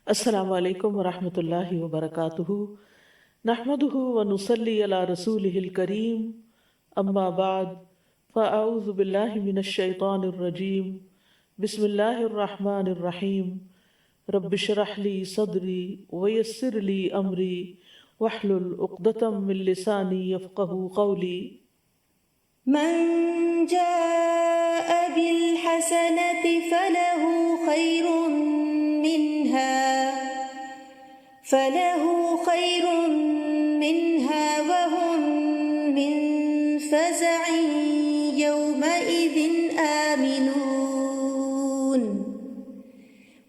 السلام علیکم ورحمۃ اللہ وبرکاتہ، نحمدہ ونصلی علی رسولہ الکریم، اما بعد فاعوذ باللہ من الشیطان الرجیم، بسم اللہ الرحمن الرحیم، رب اشرح لی صدری ویسر لی امری واحلل عقدۃ من لسانی یفقہوا قولی۔ من جاء بالحسنة فله خير منها وهم من فزع يومئذ آمنون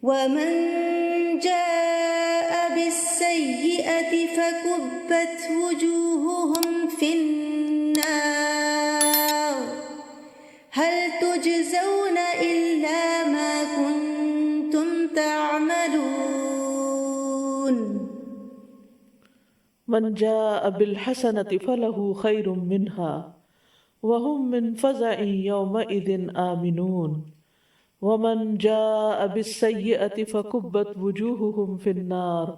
ومن جاء بالسيئة فكبت وجوههم في النار هل تجزون إلا ما كنتم تعملون۔ من جاء بالحسنة فله خير منها وهم من فزع يومئذ آمنون ومن جاء بالسيئة فكبت وجوههم في النار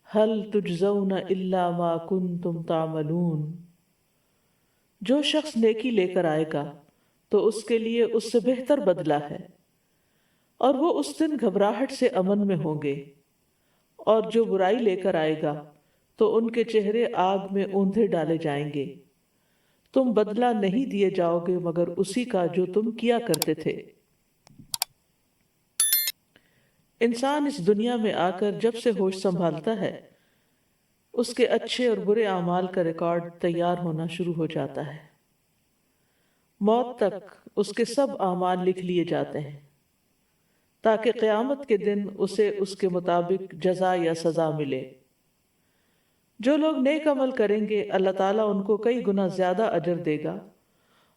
هل تجزون إلا ما كنتم تعملون۔ جو شخص نیکی لے کر آئے گا تو اس کے لیے اس سے بہتر بدلہ ہے، اور وہ اس دن گھبراہٹ سے امن میں ہوں گے، اور جو برائی لے کر آئے گا تو ان کے چہرے آگ میں اوندھے ڈالے جائیں گے۔ تم بدلہ نہیں دیے جاؤ گے مگر اسی کا جو تم کیا کرتے تھے۔ انسان اس دنیا میں آ کر جب سے ہوش سنبھالتا ہے، اس کے اچھے اور برے اعمال کا ریکارڈ تیار ہونا شروع ہو جاتا ہے۔ موت تک اس کے سب اعمال لکھ لیے جاتے ہیں تاکہ قیامت کے دن اسے اس کے مطابق جزا یا سزا ملے۔ جو لوگ نیک عمل کریں گے اللہ تعالیٰ ان کو کئی گنا زیادہ اجر دے گا،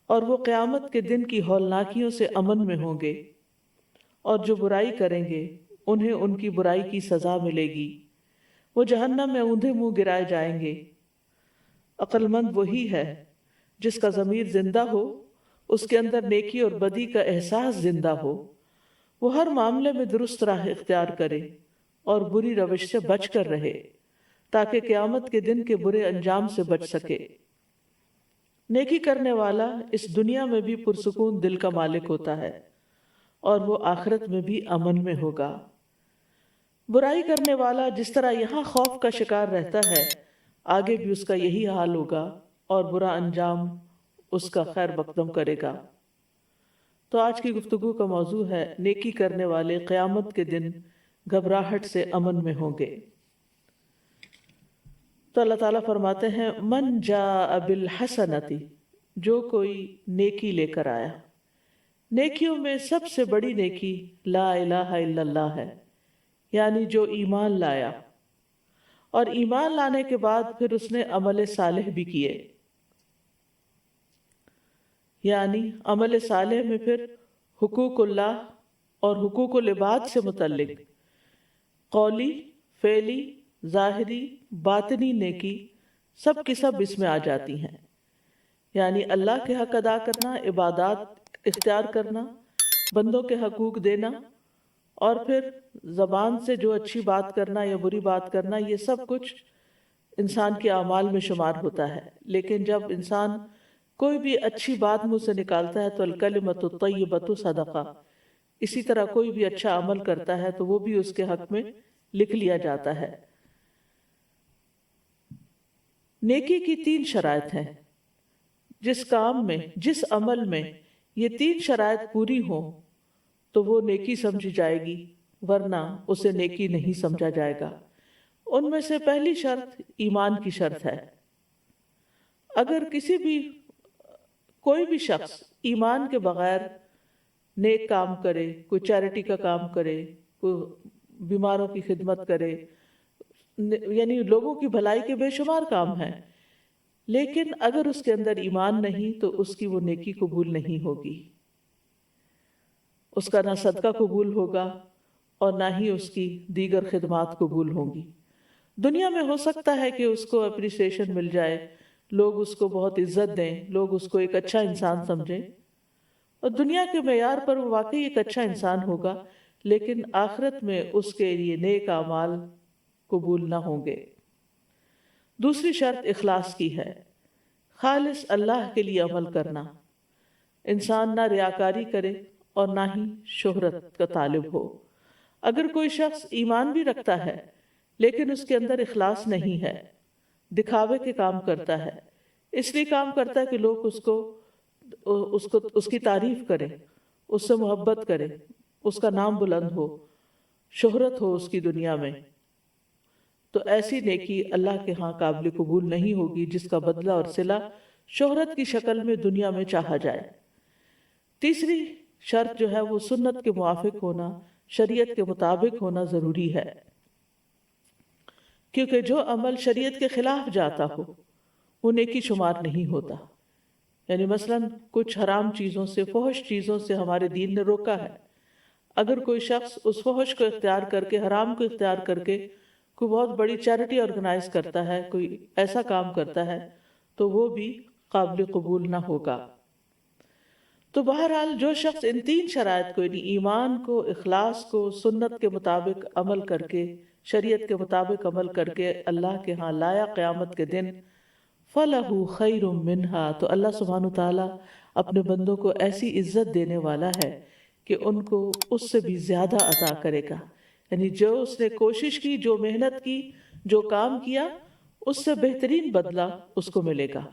اور وہ قیامت کے دن کی ہولناکیوں سے امن میں ہوں گے، اور جو برائی کریں گے انہیں ان کی برائی کی سزا ملے گی، وہ جہنم میں اوندھے منہ گرائے جائیں گے۔ عقل مند وہی ہے جس کا ضمیر زندہ ہو، اس کے اندر نیکی اور بدی کا احساس زندہ ہو، وہ ہر معاملے میں درست راہ اختیار کرے اور بری روش سے بچ کر رہے تاکہ قیامت کے دن کے برے انجام سے بچ سکے۔ نیکی کرنے والا اس دنیا میں بھی پرسکون دل کا مالک ہوتا ہے، اور وہ آخرت میں بھی امن میں ہوگا۔ برائی کرنے والا جس طرح یہاں خوف کا شکار رہتا ہے، آگے بھی اس کا یہی حال ہوگا، اور برا انجام اس کا خیر مقدم کرے گا۔ تو آج کی گفتگو کا موضوع ہے نیکی کرنے والے قیامت کے دن گھبراہٹ سے امن میں ہوں گے۔ تو اللہ تعالیٰ فرماتے ہیں من جاء بالحسنتی، جو کوئی نیکی لے کر آیا۔ نیکیوں میں سب سے بڑی نیکی لا الہ الا اللہ ہے، یعنی جو ایمان لایا، اور ایمان لانے کے بعد پھر اس نے عمل صالح بھی کیے۔ یعنی عمل صالح میں پھر حقوق اللہ اور حقوق العباد سے متعلق قولی، فعلی، ظاہری، باطنی نیکی سب کی سب اس میں آ جاتی ہیں۔ یعنی اللہ کے حق ادا کرنا، عبادات اختیار کرنا، بندوں کے حقوق دینا، اور پھر زبان سے جو اچھی بات کرنا یا بری بات کرنا، یہ سب کچھ انسان کے اعمال میں شمار ہوتا ہے۔ لیکن جب انسان کوئی بھی اچھی بات منہ سے نکالتا ہے تو الکلمۃ الطیبۃ صدقہ، اسی طرح کوئی بھی اچھا عمل کرتا ہے تو وہ بھی اس کے حق میں لکھ لیا جاتا ہے۔ نیکی کی 3 شرائط ہیں۔ جس کام میں، جس عمل میں یہ 3 شرائط پوری ہوں تو وہ نیکی سمجھی جائے گی، ورنہ اسے نیکی نہیں سمجھا جائے گا۔ ان میں سے پہلی شرط ایمان کی شرط ہے۔ اگر کوئی بھی شخص ایمان کے بغیر نیک کام کرے، کوئی چیریٹی کا کام کرے، کوئی بیماروں کی خدمت کرے، یعنی لوگوں کی بھلائی کے بے شمار کام ہیں، لیکن اگر اس کے اندر ایمان نہیں تو اس کی وہ نیکی قبول نہیں ہوگی۔ اس کا نہ صدقہ قبول ہوگا اور نہ ہی اس کی دیگر خدمات قبول ہوں گی۔ دنیا میں ہو سکتا ہے کہ اس کو اپریسیشن مل جائے، لوگ اس کو بہت عزت دیں، لوگ اس کو ایک اچھا انسان سمجھیں، اور دنیا کے معیار پر وہ واقعی ایک اچھا انسان ہوگا، لیکن آخرت میں اس کے لیے نیک اعمال قبول نہ ہوں گے۔ دوسری شرط اخلاص کی ہے، خالص اللہ کے لیے عمل کرنا۔ انسان نہ ریاکاری کرے اور نہ ہی شہرت کا طالب ہو۔ اگر کوئی شخص ایمان بھی رکھتا ہے لیکن اس کے اندر اخلاص نہیں ہے، دکھاوے کے کام کرتا ہے، اس لیے کام کرتا ہے کہ لوگ اس کی تعریف کریں، اس سے محبت کریں، اس کا نام بلند ہو، شہرت ہو اس کی دنیا میں، تو ایسی نیکی اللہ کے ہاں قابل قبول نہیں ہوگی جس کا بدلہ اور صلہ شہرت کی شکل میں دنیا میں چاہا جائے۔ تیسری شرط جو ہے وہ سنت کے موافق ہونا، شریعت کے مطابق ہونا ضروری ہے، کیونکہ جو عمل شریعت کے خلاف جاتا ہو وہ نیکی شمار نہیں ہوتا۔ یعنی مثلاً کچھ حرام چیزوں سے، فحش چیزوں سے ہمارے دین نے روکا ہے۔ اگر کوئی شخص اس فحش کو اختیار کر کے، حرام کو اختیار کر کے کوئی بہت بڑی چیریٹی آرگنائز کرتا ہے، کوئی ایسا کام کرتا ہے، تو وہ بھی قابل قبول نہ ہوگا۔ تو بہرحال جو شخص ان تین شرائط کو، یعنی ایمان کو، اخلاص کو، سنت کے مطابق عمل کر کے، شریعت کے مطابق عمل کر کے اللہ کے ہاں لایا قیامت کے دن، فَلَهُ خَيْرٌ مِّنْهَا، تو اللہ سبحانہ وتعالیٰ اپنے بندوں کو ایسی عزت دینے والا ہے کہ ان کو اس سے بھی زیادہ عطا کرے گا۔ یعنی جو اس نے کوشش کی، جو محنت کی، جو کام کیا، اس سے بہترین بدلہ اس کو ملے گا۔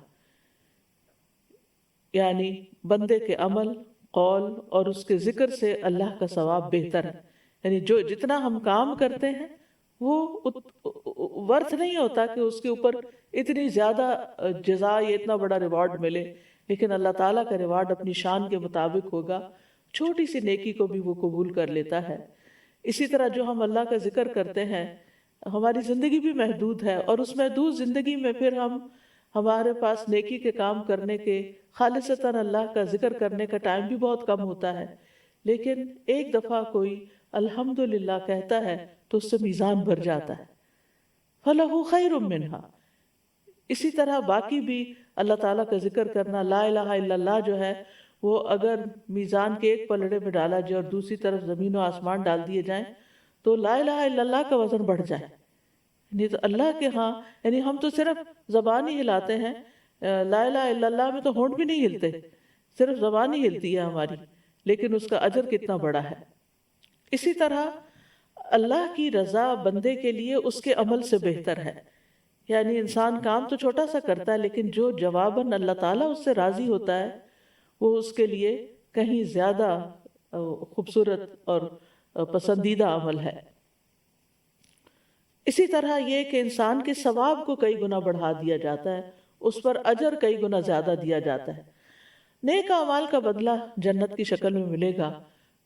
یعنی بندے کے عمل، قول اور اس کے ذکر سے اللہ کا ثواب بہتر ہے۔ یعنی جو جتنا ہم کام کرتے ہیں وہ ورث نہیں ہوتا کہ اس کے اوپر اتنی زیادہ جزا یا اتنا بڑا ریوارڈ ملے، لیکن اللہ تعالیٰ کا ریوارڈ اپنی شان کے مطابق ہوگا۔ چھوٹی سی نیکی کو بھی وہ قبول کر لیتا ہے۔ اسی طرح جو ہم اللہ کا ذکر کرتے ہیں، ہماری زندگی بھی محدود ہے، اور اس محدود زندگی میں پھر ہمارے پاس نیکی کے کام کرنے کے، خالصتاً اللہ کا ذکر کرنے کا ٹائم بھی بہت کم ہوتا ہے۔ لیکن ایک دفعہ کوئی الحمدللہ کہتا ہے تو اس سے میزان بھر جاتا ہے۔ فَلَهُ خَيْرٌ مِّنْهَا۔ اسی طرح باقی بھی اللہ تعالیٰ کا ذکر کرنا، لا الہ الا اللہ جو ہے، وہ اگر میزان کے ایک پلڑے میں ڈالا جائے اور دوسری طرف زمین و آسمان ڈال دیے جائیں تو لا الہ الا اللہ کا وزن بڑھ جائے۔ نہیں تو اللہ کے ہاں، یعنی ہم تو صرف زبان ہی ہلاتے ہیں، لا الہ الا اللہ میں تو ہونٹ بھی نہیں ہلتے، صرف زبان ہی ہلتی ہے ہماری، لیکن اس کا اجر کتنا بڑا ہے۔ اسی طرح اللہ کی رضا بندے کے لیے اس کے عمل سے بہتر ہے۔ یعنی انسان کام تو چھوٹا سا کرتا ہے، لیکن جو جواباً اللہ تعالیٰ اس سے راضی ہوتا ہے وہ اس کے لیے کہیں زیادہ خوبصورت اور پسندیدہ عمل ہے۔ اسی طرح یہ کہ انسان کے ثواب کو کئی گنا بڑھا دیا جاتا ہے، اس پر اجر کئی گنا زیادہ دیا جاتا ہے۔ نیک اعمال کا بدلہ جنت کی شکل میں ملے گا،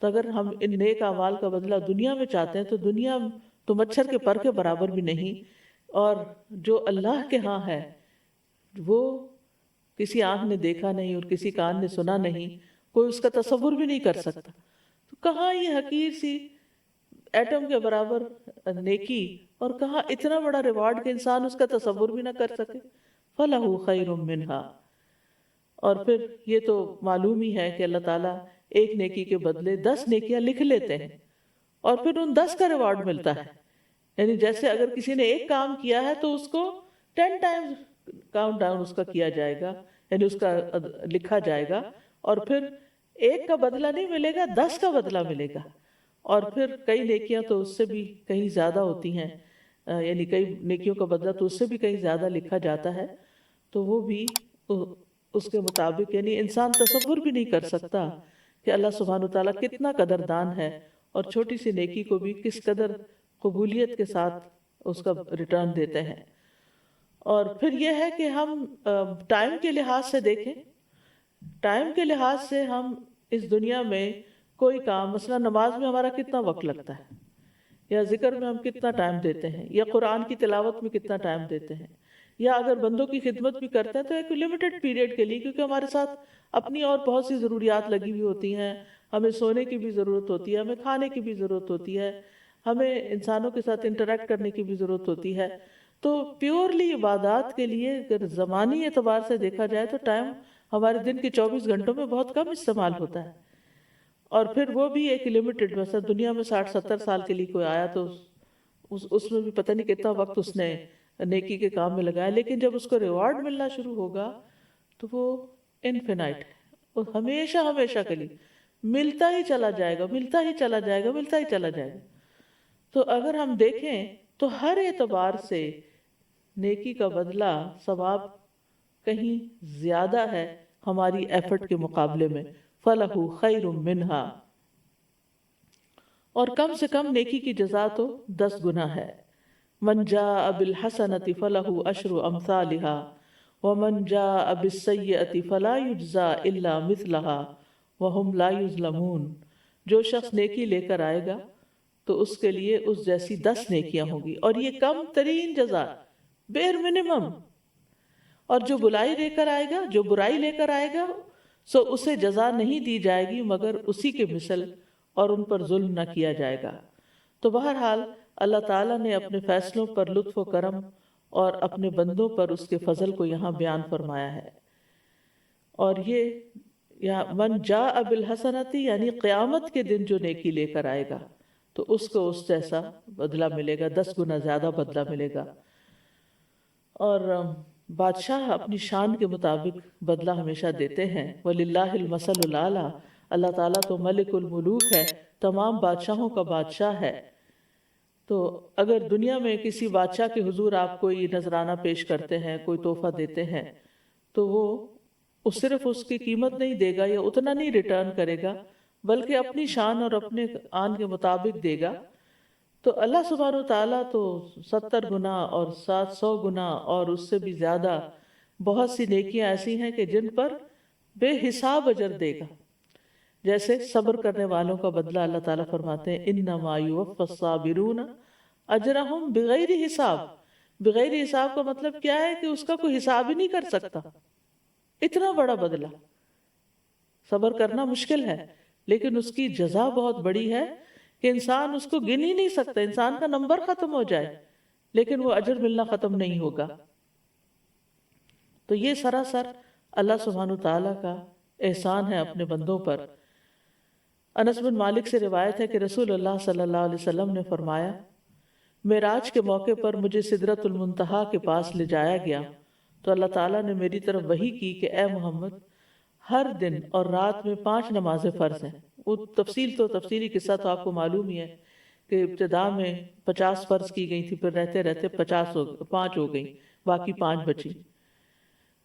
تو اگر ہم ان نیک اعمال کا بدلہ دنیا میں چاہتے ہیں تو دنیا تو مچھر کے پر کے برابر بھی نہیں، اور جو اللہ کے ہاں ہے وہ کسی آنکھ نے دیکھا نہیں اور کسی کان نے سنا نہیں، کوئی اس کا تصور بھی نہیں کر سکتا۔ تو کہاں یہ حقیر سی ایٹم کے برابر نیکی، اور کہاں اتنا بڑا ریوارڈ کہ انسان اس کا تصور بھی نہ کر سکے۔ فَلَهُ خَيْرٌ مِّنْهَا۔ اور پھر یہ تو معلوم ہی ہے کہ اللہ تعالیٰ ایک نیکی کے بدلے 10 نیکیاں لکھ لیتے ہیں، اور پھر ان 10 کا ریوارڈ ملتا ہے۔ یعنی جیسے اگر کسی نے ایک کام کیا ہے تو اس کو 10 ٹائمز کاؤنٹ ڈاؤن اس کا کیا جائے گا، یعنی اس کا لکھا جائے گا، اور پھر ایک کا بدلہ نہیں ملے گا، 10 کا بدلہ ملے گا۔ اور پھر کئی نیکیاں تو اس سے بھی کہیں زیادہ ہوتی ہیں، یعنی کئی نیکیوں کا بدلہ تو اس سے بھی کہیں زیادہ لکھا جاتا ہے، تو وہ بھی اس کے مطابق، یعنی انسان تصور بھی نہیں کر سکتا کہ اللہ سبحانہ وتعالیٰ کتنا قدردان ہے، اور چھوٹی سی نیکی کو بھی کس قدر قبولیت کے ساتھ اس کا ریٹرن دیتے ہیں۔ اور پھر یہ ہے کہ ہم ٹائم کے لحاظ سے دیکھیں، ٹائم کے لحاظ سے ہم اس دنیا میں کوئی کام، مثلا نماز میں ہمارا کتنا وقت لگتا ہے، یا ذکر میں ہم کتنا ٹائم دیتے ہیں، یا قرآن کی تلاوت میں کتنا ٹائم دیتے ہیں، یا اگر بندوں کی خدمت بھی کرتے ہیں تو ایک لمیٹڈ پیریڈ کے لیے، کیونکہ ہمارے ساتھ اپنی اور بہت سی ضروریات لگی ہوئی ہوتی ہیں، ہمیں سونے کی بھی ضرورت ہوتی ہے، ہمیں کھانے کی بھی ضرورت ہوتی ہے، ہمیں انسانوں کے ساتھ انٹریکٹ کرنے کی بھی ضرورت ہوتی ہے۔ تو پیورلی عبادات کے لیے اگر زمانی اعتبار سے دیکھا جائے تو ٹائم ہمارے دن کے 24 گھنٹوں میں بہت کم استعمال ہوتا ہے، اور پھر وہ بھی ایک لمیٹڈ، مثلا دنیا میں 60-70 سال کے لیے کوئی آیا تو اس میں بھی پتہ نہیں کتنا وقت اس نے نیکی کے کام میں لگایا، لیکن جب اس کو ریوارڈ ملنا شروع ہوگا تو وہ انفینائٹ، وہ ہمیشہ ہمیشہ کے لیے ملتا ہی چلا جائے گا، ملتا ہی چلا جائے گا، ملتا ہی چلا جائے گا۔ تو اگر ہم دیکھیں تو ہر اعتبار سے نیکی کا بدلہ، ثواب کہیں زیادہ ہے ہماری ایفرٹ کے مقابلے میں، فَلَهُ خَيْرٌ مِّنْهَا، اور کم سے کم نیکی کی جزا تو 10 گنا ہے۔ من جاء بالحسنۃ فلہ عشر امثالھا ومن جاء بالسیئۃ فلا یجزا الا مثلھا وہم لا یظلمون، جو شخص نیکی لے کر آئے گا تو اس کے لیے اس جیسی 10 نیکیاں ہوں گی، اور یہ کم ترین جزا، بیر منیمم۔ اور جو بلائی لے کر آئے گا، جو برائی لے کر آئے گا، سو اسے جزا نہیں دی جائے گی مگر اسی کے مثل، اور ان پر ظلم نہ کیا جائے گا۔ تو بہرحال اللہ تعالیٰ نے اپنے فیصلوں پر لطف و کرم اور اپنے بندوں پر اس کے فضل کو یہاں بیان فرمایا ہے۔ اور یہ من جاء بالحسنۃ یعنی قیامت کے دن جو نیکی لے کر آئے گا تو اس کو اس جیسا بدلہ ملے گا، 10 گنا زیادہ بدلہ ملے گا۔ اور بادشاہ اپنی شان کے مطابق بدلہ ہمیشہ دیتے ہیں۔ وَلِلَّهِ الْمَثَلُ الْأَعْلَىٰ، اللہ تعالیٰ تو ملک الملوک ہے، تمام بادشاہوں کا بادشاہ ہے۔ تو اگر دنیا میں کسی بادشاہ کے حضور آپ کوئی نذرانہ پیش کرتے ہیں، کوئی تحفہ دیتے ہیں، تو وہ صرف اس کی قیمت نہیں دے گا یا اتنا نہیں ریٹرن کرے گا، بلکہ اپنی شان اور اپنے آن کے مطابق دے گا۔ تو اللہ سبحانہ وتعالیٰ تو 70 گنا اور 700 گنا اور اس سے بھی زیادہ بہت سی نیکیاں ایسی ہیں کہ جن پر بے حساب اجر دے گا۔ جیسے صبر کرنے والوں کا بدلہ اللہ تعالیٰ فرماتے ہیں انما یوفی الصابرون اجرہم بغیر حساب۔ بغیر حساب کا مطلب کیا ہے کہ اس کا کوئی حساب ہی نہیں کر سکتا، اتنا بڑا بدلہ۔ صبر کرنا مشکل ہے لیکن اس کی جزا بہت بڑی ہے کہ انسان اس کو گن ہی نہیں سکتا، انسان کا نمبر ختم ہو جائے لیکن وہ اجر ملنا ختم نہیں ہوگا۔ تو یہ سراسر اللہ سبحانہ تعالیٰ کا احسان ہے اپنے بندوں پر۔ انس بن مالک سے روایت ہے کہ رسول اللہ صلی اللہ علیہ وسلم نے فرمایا، معراج کے موقع پر مجھے سدرۃ المنتہا کے پاس لے جایا گیا تو اللہ تعالیٰ نے میری طرف وحی کی کہ اے محمد، ہر دن اور رات میں 5 نمازیں فرض ہیں۔ وہ تفصیلی قصہ تو آپ کو معلوم ہی ہے کہ ابتدا میں 50 فرض کی گئی تھی، پھر رہتے رہتے 5 ہو گئی، باقی 5 بچی۔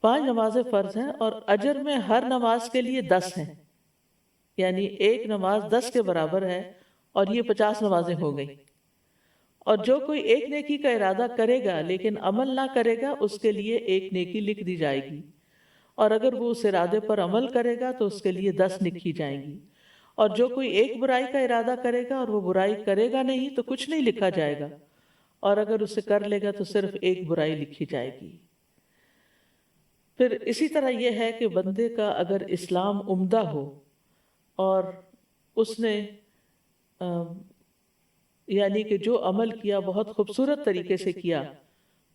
5 نمازیں فرض ہیں اور اجر میں ہر نماز کے لیے 10 ہیں، یعنی ایک نماز 10 کے برابر ہے، اور یہ 50 نمازیں ہو گئیں۔ اور جو کوئی ایک نیکی کا ارادہ کرے گا لیکن عمل نہ کرے گا، اس کے لیے ایک نیکی لکھ دی جائے گی، اور اگر وہ اس ارادے پر عمل کرے گا تو اس کے لیے 10 لکھی جائیں گی، اور جو کوئی ایک برائی کا ارادہ کرے گا اور وہ برائی کرے گا نہیں تو کچھ نہیں لکھا جائے گا، اور اگر اسے کر لے گا تو صرف ایک برائی لکھی جائے گی۔ پھر اسی طرح یہ ہے کہ بندے کا اگر اسلام عمدہ ہو اور اس نے یعنی کہ جو عمل کیا بہت خوبصورت طریقے سے کیا،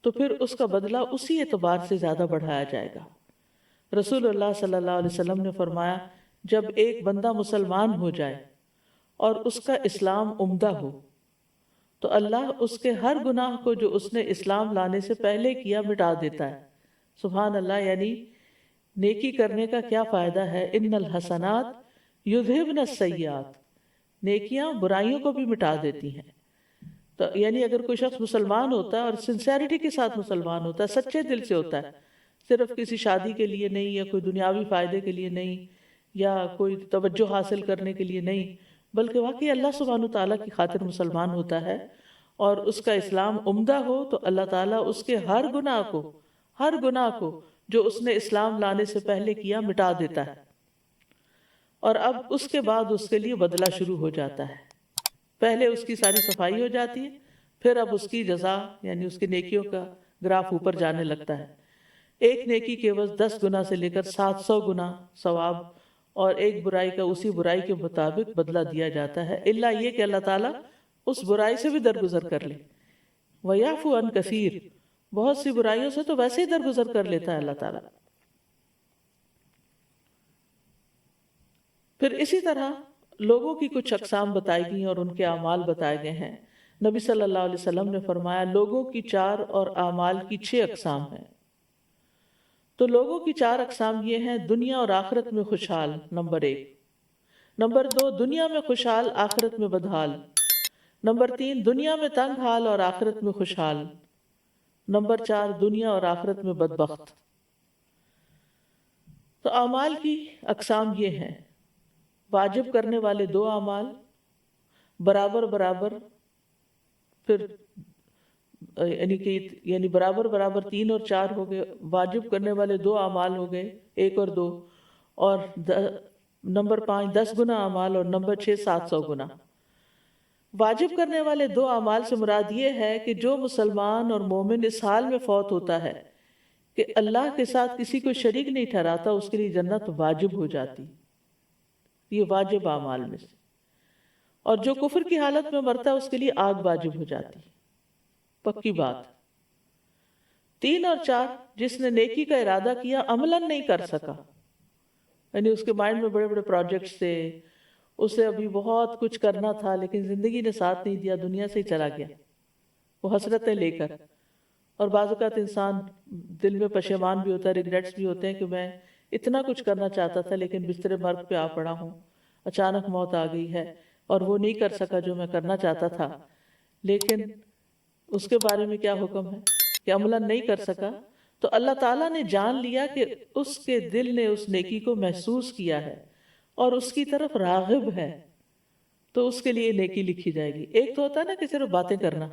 تو پھر اس کا بدلہ اسی اعتبار سے زیادہ بڑھایا جائے گا۔ رسول اللہ صلی اللہ علیہ وسلم نے فرمایا، جب ایک بندہ مسلمان ہو جائے اور اس کا اسلام عمدہ ہو تو اللہ اس کے ہر گناہ کو جو اس نے اسلام لانے سے پہلے کیا مٹا دیتا ہے۔ سبحان اللہ، یعنی نیکی کرنے کا کیا فائدہ ہے؟ ان الحسنات یذہبن السیئات، نیکیاں برائیوں کو بھی مٹا دیتی ہیں۔ تو یعنی اگر کوئی شخص مسلمان ہوتا ہے اور سنسیریٹی کے ساتھ مسلمان ہوتا ہے، سچے دل سے ہوتا ہے، صرف کسی شادی کے لیے نہیں، یا کوئی دنیاوی فائدے کے لیے نہیں، یا کوئی توجہ حاصل کرنے کے لیے نہیں، بلکہ واقعی اللہ سبحانہ تعالیٰ کی خاطر مسلمان ہوتا ہے اور اس کا اسلام عمدہ ہو، تو اللہ تعالیٰ اس کے ہر گناہ کو جو اس نے اسلام لانے سے پہلے کیا مٹا دیتا ہے، اور اب اس کے بعد اس کے لیے بدلہ شروع ہو جاتا ہے۔ پہلے اس کی ساری صفائی ہو جاتی ہے، پھر اب اس کی جزا یعنی اس کی نیکیوں کا گراف اوپر جانے لگتا ہے۔ ایک نیکی کے عوض 10 گنا سے لے کر 700 گنا ثواب، اور ایک برائی کا اسی برائی کے مطابق بدلہ دیا جاتا ہے، الا یہ کہ اللہ تعالیٰ اس برائی سے بھی درگزر کر لے۔ وَيَعْفُو عَنْ كَثِيرٍ، بہت سی برائیوں سے تو ویسے ہی درگزر کر لیتا ہے اللہ تعالیٰ۔ پھر اسی طرح لوگوں کی کچھ اقسام بتائی گئی اور ان کے اعمال بتائے گئے ہیں۔ نبی صلی اللہ علیہ وسلم نے فرمایا لوگوں کی 4 اور اعمال کی 6 اقسام ہیں۔ تو لوگوں کی 4 اقسام یہ ہیں: دنیا اور آخرت میں خوشحال، نمبر 1۔ نمبر 2، دنیا میں خوشحال آخرت میں بدحال۔ نمبر 3، دنیا میں تنگ حال اور آخرت میں خوشحال۔ نمبر 4، دنیا اور آخرت میں بدبخت۔ تو اعمال کی اقسام یہ ہیں: واجب کرنے والے 2 اعمال، برابر برابر، پھر یعنی برابر برابر 3 اور 4 ہو گئے، واجب کرنے والے 2 اعمال ہو گئے 1 اور 2، اور نمبر 5 10 گنا اعمال، اور نمبر 6 700 گنا۔ واجب کرنے والے 2 اعمال سے مراد یہ ہے کہ جو مسلمان اور مومن اس حال میں فوت ہوتا ہے کہ اللہ کے ساتھ کسی کو شریک نہیں ٹھہراتا، اس کے لیے جنت واجب ہو جاتی، یہ واجب اعمال میں سے۔ اور جو کفر کی حالت میں مرتا ہے اس کے لیے آگ واجب ہو جاتی، پکی بات۔ 3 اور 4، جس نے نیکی کا ارادہ کیا عملاً نہیں کر سکا، یعنی اس کے مائنڈ میں بڑے بڑے پروجیکٹس تھے، اسے ابھی بہت کچھ کرنا تھا لیکن زندگی نے ساتھ نہیں دیا، دنیا سے ہی چلا گیا وہ حسرتیں لے کر۔ اور بعض اوقات انسان دل میں پشیمان بھی ہوتا ہے، ریگریٹس بھی ہوتے ہیں کہ میں اتنا کچھ کرنا چاہتا تھا لیکن بستر مرگ پہ آ پڑا ہوں، اچانک موت آ گئی ہے اور وہ نہیں کر سکا جو میں کرنا چاہتا تھا۔ لیکن اس کے بارے میں کیا حکم ہے کہ عملاً نہیں کر سکا، تو اللہ تعالیٰ نے جان لیا کہ اس کے دل نے اس نیکی کو محسوس کیا ہے اور اس کی طرف راغب ہے، تو اس کے لیے نیکی لکھی جائے گی۔ ایک تو ہوتا ہے نا کہ صرف باتیں کرنا،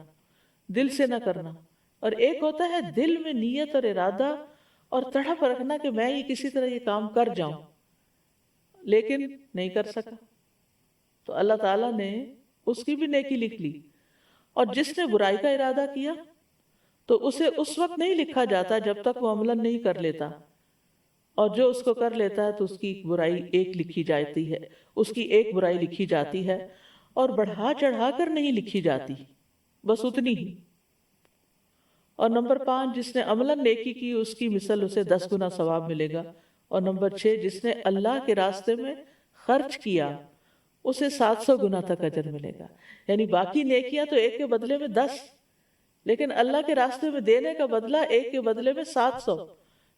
دل سے نہ کرنا، اور ایک ہوتا ہے دل میں نیت اور ارادہ اور تڑپ رکھنا کہ میں یہ کسی طرح یہ کام کر جاؤں، لیکن نہیں کر سکا، تو اللہ تعالیٰ نے اس کی بھی نیکی لکھ لی۔ اور جس نے برائی کا ارادہ کیا تو اسے اس وقت نہیں لکھا جاتا جب تک وہ عملاً نہیں کر لیتا، اور جو اس کو کر لیتا ہے تو اس کی برائی ایک لکھی جاتی ہے، اس کی ایک برائی لکھی جاتی ہے، اور بڑھا چڑھا کر نہیں لکھی جاتی، بس اتنی ہی۔ اور نمبر 5، جس نے عملاً نیکی کی اس کی مثل اسے 10 گنا ثواب ملے گا۔ اور نمبر 6، جس نے اللہ کے راستے میں خرچ کیا اسے 700 گنا تک اجر ملے گا۔ یعنی باقی نیکیاں تو ایک کے بدلے میں 10، لیکن اللہ کے راستے میں دینے کا بدلہ ایک کے بدلے میں 700۔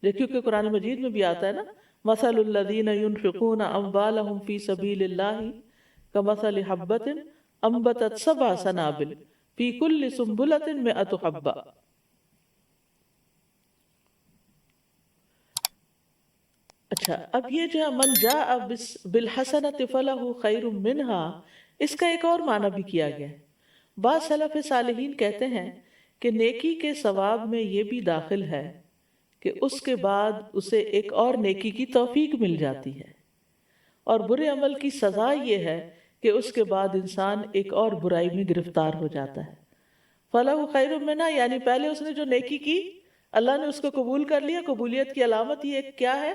کیونکہ قرآن مجید میں بھی آتا ہے نا، مثل الذین ينفقون اموالهم فی سبیل اللہ کمثل حبۃ انبتت 7 سنابل فی کل سنبلۃ 100 حبۃ۔ اچھا، اب یہ جو ہے من جاء بالحسنۃ فلہ خیر منہا، اس کا ایک اور معنی بھی کیا گیا ہے۔ بعض سلف صالحین کہتے ہیں کہ نیکی کے ثواب میں یہ بھی داخل ہے کہ اس کے بعد اسے ایک اور نیکی کی توفیق مل جاتی ہے، اور برے عمل کی سزا یہ ہے کہ اس کے بعد انسان ایک اور برائی میں گرفتار ہو جاتا ہے۔ فَلَهُ خَيْرٌ مِّنْهَا، یعنی پہلے اس نے جو نیکی کی اللہ نے اس کو قبول کر لیا۔ قبولیت کی علامت یہ کیا ہے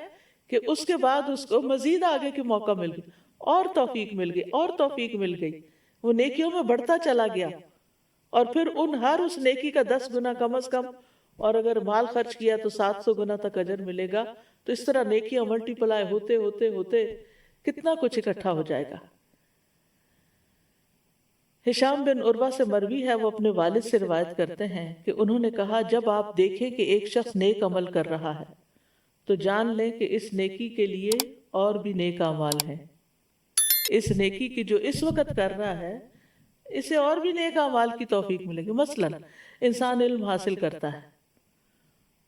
کہ اس کے بعد اس کو مزید آگے کے موقع مل گئی، اور توفیق مل گئی، اور توفیق مل گئی، وہ نیکیوں میں بڑھتا چلا گیا، اور پھر ہر اس نیکی کا 10 گنا کم از کم، اور اگر مال خرچ کیا تو 700 گنا تک اجر ملے گا۔ تو اس طرح نیکیاں ملٹی پلائی ہوتے ہوتے ہوتے کتنا کچھ اکٹھا ہو جائے گا۔ ہشام بن عروہ سے مروی ہے، وہ اپنے والد سے روایت کرتے ہیں کہ انہوں نے کہا جب آپ دیکھیں کہ ایک شخص نیک عمل کر رہا ہے تو جان لیں کہ اس نیکی کے لیے اور بھی نیک اعمال ہیں۔ اس نیکی کی جو اس وقت کر رہا ہے اسے اور بھی نیک اعمال کی توفیق ملے گی۔ مثلا انسان علم حاصل کرتا ہے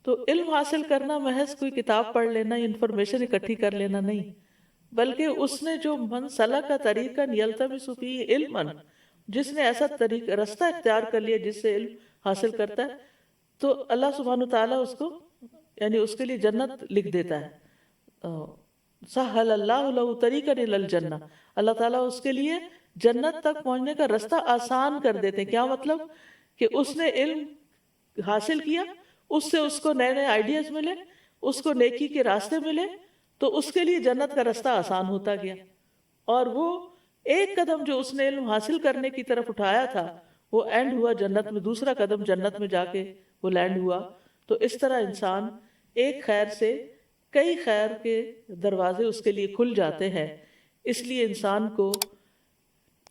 تو علم حاصل کرنا محض کوئی کتاب پڑھ لینا، انفارمیشن اکٹھی کر لینا نہیں، بلکہ اس نے جو من سلک طریقا یلتمس فیہ علما، جس نے ایسا رستہ اختیار کر لیا جس سے علم حاصل کرتا ہے، تو اللہ سبحانہ تعالیٰ اس کو یعنی اس کے لیے جنت لکھ دیتا ہے۔ سہل اللہ لہ طریقا الی الجنہ، اللہ تعالیٰ اس کے لیے جنت تک پہنچنے کا رستہ آسان کر دیتے ہیں۔ کیا مطلب کہ اس نے علم حاصل کیا، اس سے اس کو نئے نئے آئیڈیاز ملے، اس کو نیکی کے راستے ملے، تو اس کے لیے جنت کا رستہ آسان ہوتا گیا، اور وہ ایک قدم جو اس نے علم حاصل کرنے کی طرف اٹھایا تھا وہ اینڈ ہوا جنت میں، دوسرا قدم جنت میں جا کے وہ لینڈ ہوا۔ تو اس طرح انسان ایک خیر سے کئی خیر کے دروازے اس کے لیے کھل جاتے ہیں۔ اس لیے انسان کو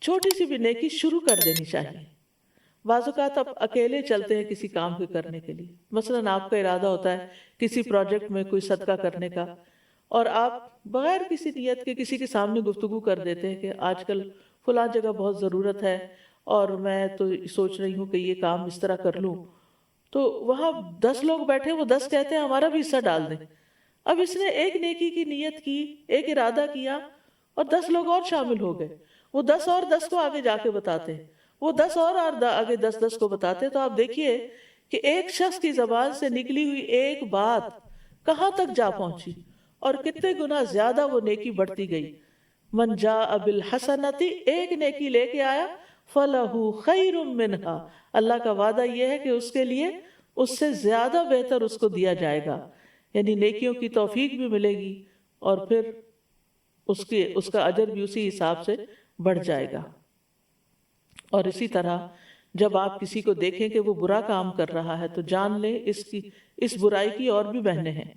چھوٹی سی بھی نیکی شروع کر دینی چاہیے. بعض اوقات آپ اکیلے چلتے ہیں کسی کام کو کرنے کے لیے. مثلاً آپ کا ارادہ ہوتا ہے کسی پروجیکٹ میں کوئی صدقہ کرنے کا، اور آپ بغیر کسی نیت کے کسی کے سامنے گفتگو کر دیتے ہیں کہ آج کل فلاں جگہ بہت ضرورت ہے اور میں تو سوچ رہی ہوں کہ یہ کام اس طرح کر لوں. تو وہاں 10 لوگ بیٹھے، وہ 10 کہتے ہیں ہمارا بھی حصہ ڈال دیں. اب اس نے ایک نیکی کی نیت کی، ایک ارادہ کیا، اور 10 لوگ اور شامل ہو گئے. وہ 10 اور 10 کو آگے جا کے بتاتے ہیں، وہ 10 اور آگے 10 کو بتاتے ہیں. تو آپ دیکھیے کہ ایک شخص کی زبان سے نکلی ہوئی ایک بات کہاں تک جا پہنچی اور کتنے گنا زیادہ وہ نیکی بڑھتی گئی. من جاء بالحسنتی، ایک نیکی لے کے آیا، فلہ خیر منہا، اللہ کا وعدہ یہ ہے کہ اس کے لیے اس سے زیادہ بہتر اس کو دیا جائے گا. یعنی نیکیوں کی توفیق بھی ملے گی اور پھر اس کا اجر بھی اسی حساب سے بڑھ جائے گا. اور اسی طرح جب آپ کسی کو دیکھیں کہ وہ برا کام کر رہا ہے تو جان لیں اس برائی کی اور بھی بہنیں ہیں.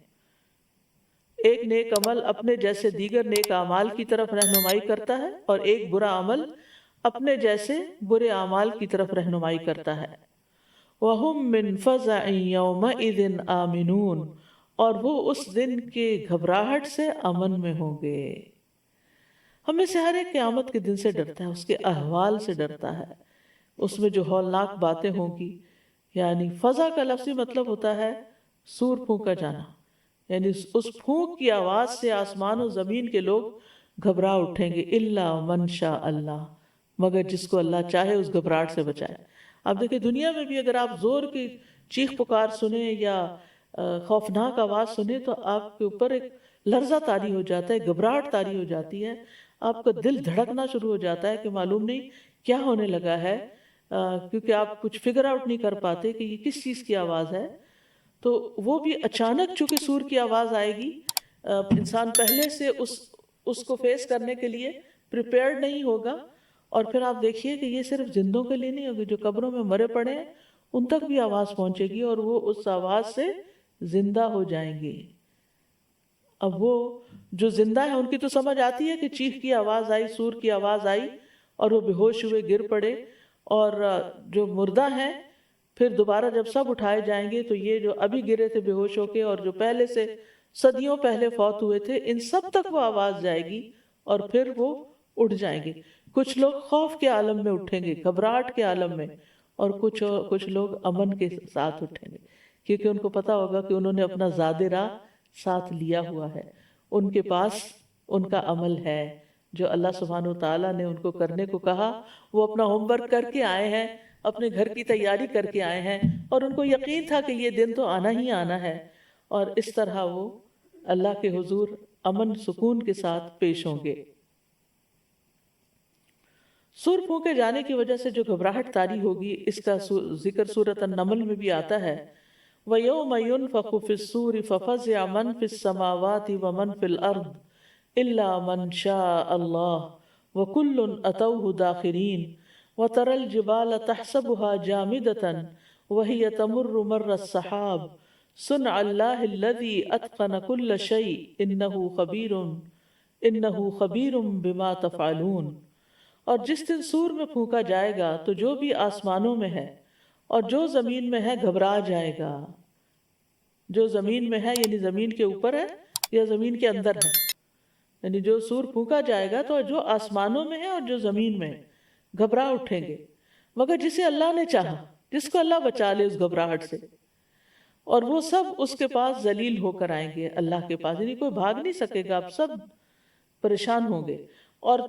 ایک نیک عمل اپنے جیسے دیگر نیک اعمال کی طرف رہنمائی کرتا ہے، اور ایک برا عمل اپنے جیسے برے اعمال کی طرف رہنمائی کرتا ہے. وَهُمْ مِنْ فَزَعٍ يَوْمَئِذٍ آمِنُونَ، اور وہ اس دن کے گھبراہٹ سے امن میں ہوں گے. ہمیں سے ہر ایک قیامت کے دن سے ڈرتا ہے، اس کے احوال سے ڈرتا ہے. اس میں جو ہولناک باتیں ہوں گی، یعنی فضا کا لفظی مطلب ہوتا ہے سور پھونکا جانا. یعنی اس پھونک کی آواز سے آسمان و زمین کے لوگ گھبرا اٹھیں گے. الا من شاء اللہ، مگر جس کو اللہ چاہے اس گھبراہٹ سے بچائے. آپ دیکھیں دنیا میں بھی اگر آپ زور کی چیخ پکار سنیں یا خوفناک آواز سنیں تو آپ کے اوپر ایک لرزہ طاری ہو جاتا ہے، گھبراہٹ طاری ہو جاتی ہے، آپ کا دل دھڑکنا شروع ہو جاتا ہے کہ معلوم نہیں کیا ہونے لگا ہے، کیونکہ آپ کچھ فگر آؤٹ نہیں کر پاتے کہ یہ کس چیز کی آواز ہے. تو وہ بھی اچانک چونکہ سور کی آواز آئے گی، انسان پہلے سے اس کو فیس کرنے کے لیے پریپیئرڈ نہیں ہوگا. اور پھر آپ دیکھیے کہ یہ صرف زندوں کے لیے نہیں ہوگی، جو قبروں میں مرے پڑے ہیں ان تک بھی آواز پہنچے گی اور وہ اس آواز سے زندہ ہو جائیں گے. اب وہ جو زندہ ہیں ان کی تو سمجھ آتی ہے کہ چیخ کی آواز آئی، سور کی آواز آئی اور وہ بے ہوش ہوئے گر پڑے. اور جو مردہ ہیں پھر دوبارہ جب سب اٹھائے جائیں گے تو یہ جو ابھی گرے تھے بے ہوش ہو کے اور جو پہلے سے صدیوں پہلے فوت ہوئے تھے، ان سب تک وہ آواز جائے گی اور پھر وہ اٹھ جائیں گے. کچھ لوگ خوف کے عالم میں اٹھیں گے، گھبراہٹ کے عالم میں، اور کچھ لوگ امن کے ساتھ اٹھیں گے، کیونکہ ان کو پتا ہوگا کہ انہوں نے اپنا زاد راہ ساتھ لیا ہوا ہے. ان کے پاس ان کا عمل ہے جو اللہ سبحانہ وتعالیٰ نے ان کو کرنے کو کہا. وہ اپنا ہوم ورک کر کے آئے ہیں، اپنے گھر کی تیاری کر کے آئے ہیں، اور ان کو یقین تھا کہ یہ دن تو آنا ہی آنا ہے. اور اس طرح وہ اللہ کے حضور امن سکون کے ساتھ پیش ہوں گے. سور پھونکے جانے کی وجہ سے جو گھبراہٹ طاری ہوگی اس کا ذکر سورۃ النمل میں بھی آتا ہے. وَيَوْمَ يُنْفَخُ فِي الصُّورِ فَفَزِعَ مَنْ فِي السَّمَاوَاتِ وَمَنْ فِي الْأَرْضِ إِلَّا مَنْ شَاءَ اللَّهُ وَكُلٌّ أَتَوْهُ دَاخِرِينَ وَتَرَى الْجِبَالَ تَحْسَبُهَا جَامِدَةً وَهِيَ تَمُرُّ مَرَّ السَّحَابِ صُنْعَ اللَّهِ الَّذِي أَتْقَنَ كُلَّ شَيْءٍ إِنَّهُ خَبِيرٌ بِمَا تَفْعَلُونَ. اور جس دن سور میں پھونکا جائے گا تو جو بھی آسمانوں میں ہے اور جو زمین میں ہے گھبرا جائے گا. جو زمین میں ہے یعنی زمین کے اوپر ہے یا زمین کے اندر ہے، یعنی جو سور پھونکا جائے گا تو جو آسمانوں میں ہے اور جو زمین میں گھبرا اٹھیں گے، مگر جسے اللہ نے چاہا، جس کو اللہ بچا لے اس گھبراہٹ سے. اور وہ سب اس کے پاس ذلیل ہو کر آئیں گے، اللہ کے پاس، یعنی کوئی بھاگ نہیں سکے گا، اب سب پریشان ہوں گے. اور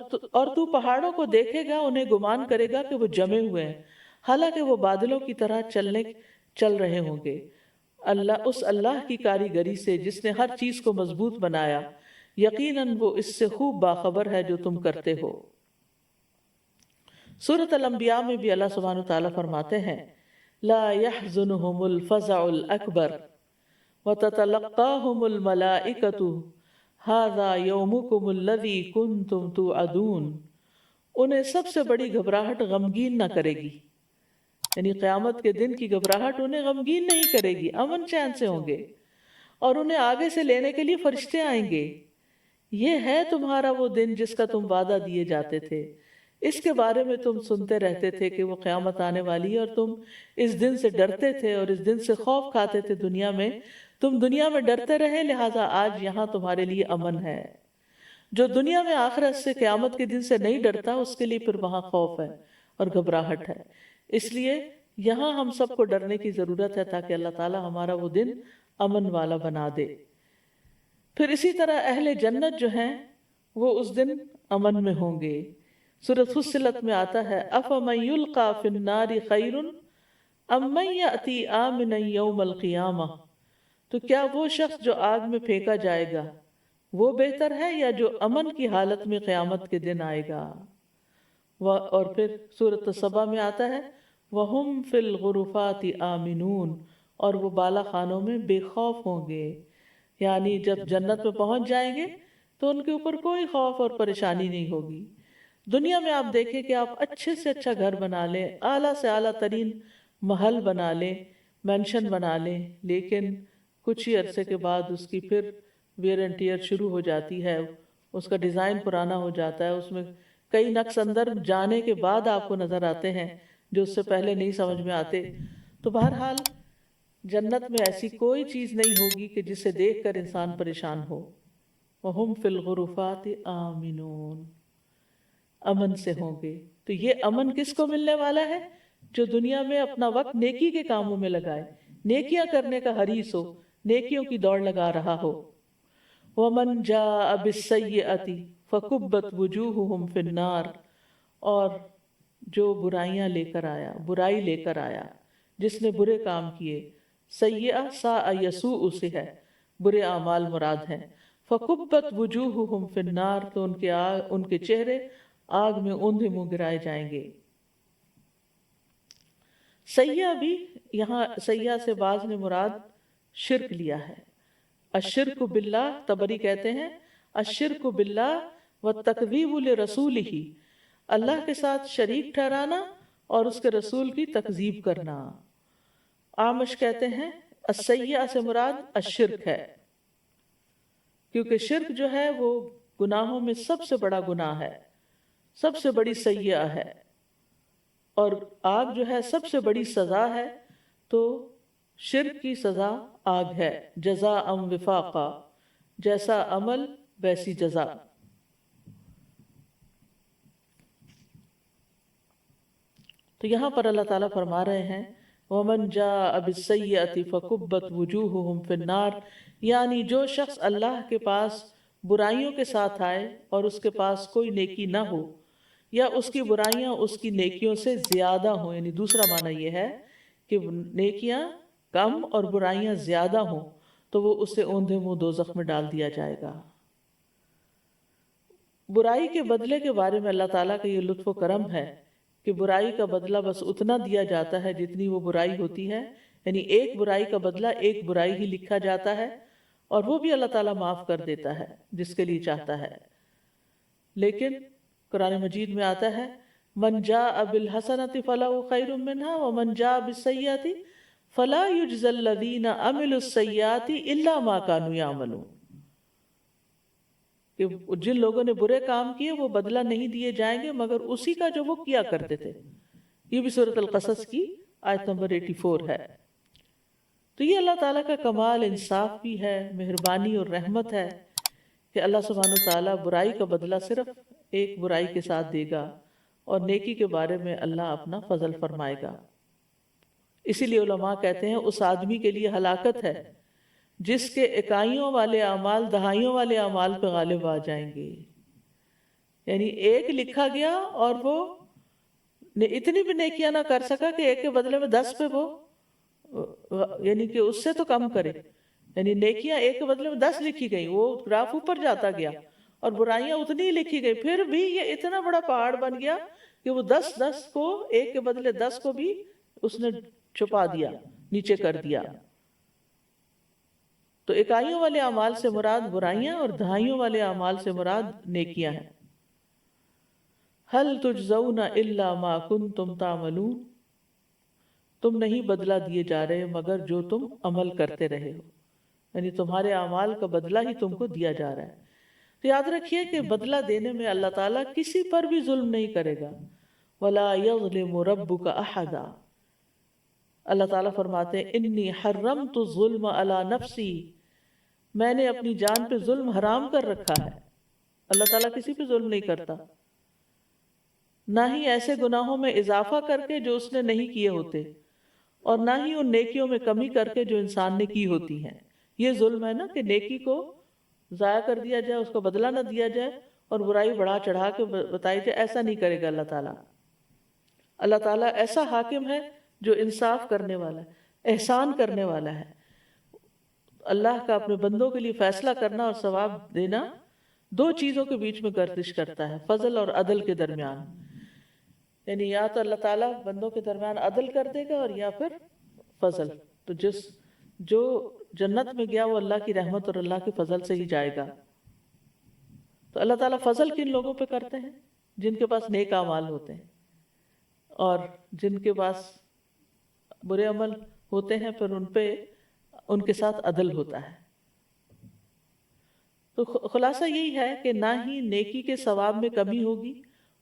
تو پہاڑوں کو دیکھے گا، انہیں گمان کرے گا کہ وہ جمے ہوئے ہیں، حالانکہ وہ بادلوں کی طرح چل رہے ہوں گے. اللہ کی کاریگری سے جس نے ہر چیز کو مضبوط بنایا، یقیناً وہ اس سے خوب باخبر ہے جو تم کرتے ہو. سورۃ الانبیاء میں بھی اللہ سبحانہ وتعالیٰ فرماتے ہیں لا يحزنهم الفزع الاکبر وتتلقاهم الملائکۃ هذا یومکم الذی کنتم توعدون. انہیں سب سے بڑی گھبراہٹ غمگین نہ کرے گی، یعنی قیامت کے دن کی گھبراہٹ انہیں غمگین نہیں کرے گی، امن چین سے ہوں گے. اور انہیں آگے سے لینے کے لیے فرشتے آئیں گے. یہ ہے تمہارا وہ دن جس کا تم وعدہ دیے جاتے تھے، اس کے بارے میں تم سنتے رہتے تھے کہ وہ قیامت آنے والی ہے اور تم اس دن سے ڈرتے تھے اور اس دن سے خوف کھاتے تھے دنیا میں، تم دنیا میں ڈرتے رہے، لہٰذا آج یہاں تمہارے لیے امن ہے۔ جو دنیا میں آخرت سے، قیامت کے دن سے نہیں ڈرتا، اس کے لیے پھر وہاں خوف ہے اور گھبراہٹ ہے۔ اس لیے یہاں ہم سب کو ڈرنے کی ضرورت ہے تاکہ اللہ تعالی ہمارا وہ دن امن والا بنا دے۔ پھر اسی طرح اہل جنت جو ہیں وہ اس دن امن میں ہوں گے۔ سورۃ فصلت میں آتا ہے افمن یلقی فی النار خیر ام من یأتی آمنا یوم القیامہ، تو کیا وہ شخص جو آگ میں پھینکا جائے گا وہ بہتر ہے یا جو امن کی حالت میں قیامت کے دن آئے گا؟ اور پھر سورۃ سبا میں آتا ہے وَهُمْ فِي الْغُرُفَاتِ آمِنُونَ، اور وہ بالا خانوں میں بے خوف ہوں گے، یعنی جب جنت میں پہنچ جائیں گے تو ان کے اوپر کوئی خوف اور پریشانی نہیں ہوگی۔ دنیا میں آپ دیکھیں کہ آپ اچھے سے اچھا گھر بنا لیں، اعلیٰ سے اعلیٰ ترین محل بنا لیں، مینشن بنا لیں، لیکن کچھ ہی عرصے کے بعد اس کی پھر ویئر اینڈ ٹیئر شروع ہو جاتی ہے، اس کا ڈیزائن پرانا ہو جاتا ہے، اس میں کئی نقص اندر جانے کے بعد آپ کو نظر آتے ہیں جو اس سے پہلے نہیں سمجھ میں آتے۔ تو بہرحال جنت میں ایسی کوئی چیز نہیں ہوگی کہ جسے دیکھ کر انسان پریشان ہو۔ وَهُمْ فِي الْغُرُفَاتِ آمِنُونَ، امن سے ہوں گے۔ تو یہ امن کس کو ملنے والا ہے؟ جو دنیا میں اپنا وقت نیکی کے کاموں میں لگائے، نیکیاں کرنے کا حریص ہو، نیکیوں کی دوڑ لگا رہا ہو۔ وَمَنْ جَاءَ بِالسَّيِّئَةِ فَكُبَّتْ وُجُوهُهُمْ فِي النَّارِ، اور جو برائیاں لے کر آیا، برائی لے کر آیا، جس نے برے کام کیے، سیئہ ساء یسوء سے ہے، برے اعمال مراد ہیں، فَكُبَّتْ وُجُوهُهُمْ فِي النَّارِ، تو ان کے چہرے آگ میں اوندھے منہ گرائے جائیں گے۔ سیئہ بھی یہاں سیئہ سے بعض نے مراد شرک لیا ہے۔ الشرک باللہ، طبری کہتے ہیں الشرک باللہ والتکذیب لرسولہ، اللہ کے ساتھ شریک ٹھہرانا اور اس کے رسول کی تکذیب کرنا۔ اعمش کہتے ہیں السیئہ سے مراد الشرک ہے، کیونکہ شرک جو ہے وہ گناہوں میں سب سے بڑا گناہ ہے، سب سے بڑی سیئہ ہے، اور آگ جو ہے سب سے بڑی سزا ہے، تو شرک کی سزا آگ ہے۔ جزاء وفاقا، جیسا عمل ویسی جزا۔ تو یہاں پر اللہ تعالیٰ فرما رہے ہیں وَمَنْ جَاءَ بِالسَّيِّئَةِ فَكُبَّتْ وُجُوهُهُمْ فِي النَّارِ، یعنی جو شخص اللہ کے پاس برائیوں کے ساتھ آئے اور اس کے پاس کوئی نیکی نہ ہو، یا اس کی برائیاں اس کی نیکیوں سے زیادہ ہوں، یعنی دوسرا معنی یہ ہے کہ نیکیاں کم اور برائیاں زیادہ ہوں، تو وہ اسے اوندھے منہ دوزخ میں ڈال دیا جائے گا۔ برائی کے بدلے کے بارے میں اللہ تعالیٰ کا یہ لطف و کرم ہے کہ برائی کا بدلہ بس اتنا دیا جاتا ہے جتنی وہ برائی ہوتی ہے، یعنی ایک برائی کا بدلہ ایک برائی ہی لکھا جاتا ہے، اور وہ بھی اللہ تعالیٰ معاف کر دیتا ہے جس کے لیے چاہتا ہے۔ لیکن قرآن مجید میں آتا ہے من جاء بالحسنۃ فلہ خیر منہا ومن جاء بالسیئۃ فلا یجزی الذین عملوا السیئات الا ما کانوا یعملون، کہ جن لوگوں نے برے کام کیے وہ بدلہ نہیں دیے جائیں گے مگر اسی کا جو وہ کیا کرتے تھے۔ یہ بھی سورۃ القصص کی آیت نمبر 84 ہے۔ تو یہ اللہ تعالیٰ کا کمال انصاف بھی ہے، مہربانی اور رحمت ہے کہ اللہ سبحانہ وتعالیٰ برائی کا بدلہ صرف ایک برائی کے ساتھ دے گا، اور نیکی کے بارے میں اللہ اپنا فضل فرمائے گا۔ اسی لیے علماء کہتے ہیں اس آدمی کے لیے ہلاکت ہے جس کے اکائیوں والے اعمال دہائیوں والے اعمال پہ غالب آ جائیں گے، یعنی ایک لکھا گیا اور وہ اتنی بھی نیکیاں نہ کر سکا کہ ایک کے بدلے میں 10 پہ وہ یعنی کہ اس سے تو کم کرے، یعنی نیکیاں ایک کے بدلے میں 10 لکھی گئی، وہ گراف اوپر جاتا گیا، اور برائیاں اتنی ہی لکھی گئی، پھر بھی یہ اتنا بڑا پہاڑ بن گیا کہ وہ 10 کو ایک کے بدلے 10 کو بھی اس نے چھپا دیا، نیچے کر دیا۔ تو اکائیوں والے اعمال سے مراد برائیاں اور دہائیوں والے اعمال سے مراد نیکیاں ہیں۔ هل تجزون الا ما کنتم تعملون، تم نہیں بدلہ دیے جا رہے مگر جو تم عمل کرتے رہے ہو، یعنی تمہارے اعمال کا بدلہ ہی تم کو دیا جا رہا ہے۔ تو یاد رکھیے کہ بدلہ دینے میں اللہ تعالیٰ کسی پر بھی ظلم نہیں کرے گا. وَلَا يَظْلِمُ رَبُّكَ أَحَدًا. اللہ تعالیٰ فرماتے ہیں انی حرمت الظلم علی نفسی، میں نے اپنی جان پہ ظلم حرام کر رکھا ہے. اللہ تعالیٰ کسی پہ ظلم نہیں کرتا، نہ ہی ایسے گناہوں میں اضافہ کر کے جو اس نے نہیں کیے ہوتے، اور نہ ہی ان نیکیوں میں کمی کر کے جو انسان نے کی ہوتی ہیں. یہ ظلم ہے نا کہ نیکی کو ضائع کر دیا جائے، اس کو بدلہ نہ دیا جائے، اور برائی بڑھا چڑھا کے بتائی جائے. ایسا نہیں کرے گا اللہ تعالیٰ. اللہ تعالیٰ ایسا حاکم ہے جو انصاف کرنے والا ہے، احسان کرنے والا ہے. اللہ کا اپنے بندوں کے لیے فیصلہ کرنا اور ثواب دینا دو چیزوں کے بیچ میں گردش کرتا ہے، فضل اور عدل کے درمیان. یعنی یا تو اللہ تعالیٰ بندوں کے درمیان عدل کر دے گا، اور یا پھر فضل. تو جو جنت میں گیا وہ اللہ کی رحمت اور اللہ کے فضل سے ہی جائے گا. تو اللہ تعالیٰ فضل کن لوگوں پہ کرتے ہیں؟ جن کے پاس نیک اعمال ہوتے ہیں، اور جن کے پاس برے عمل ہوتے ہیں پھر ان کے ساتھ عدل ہوتا ہے. تو خلاصہ یہی ہے کہ نہ ہی نیکی کے ثواب میں کمی ہوگی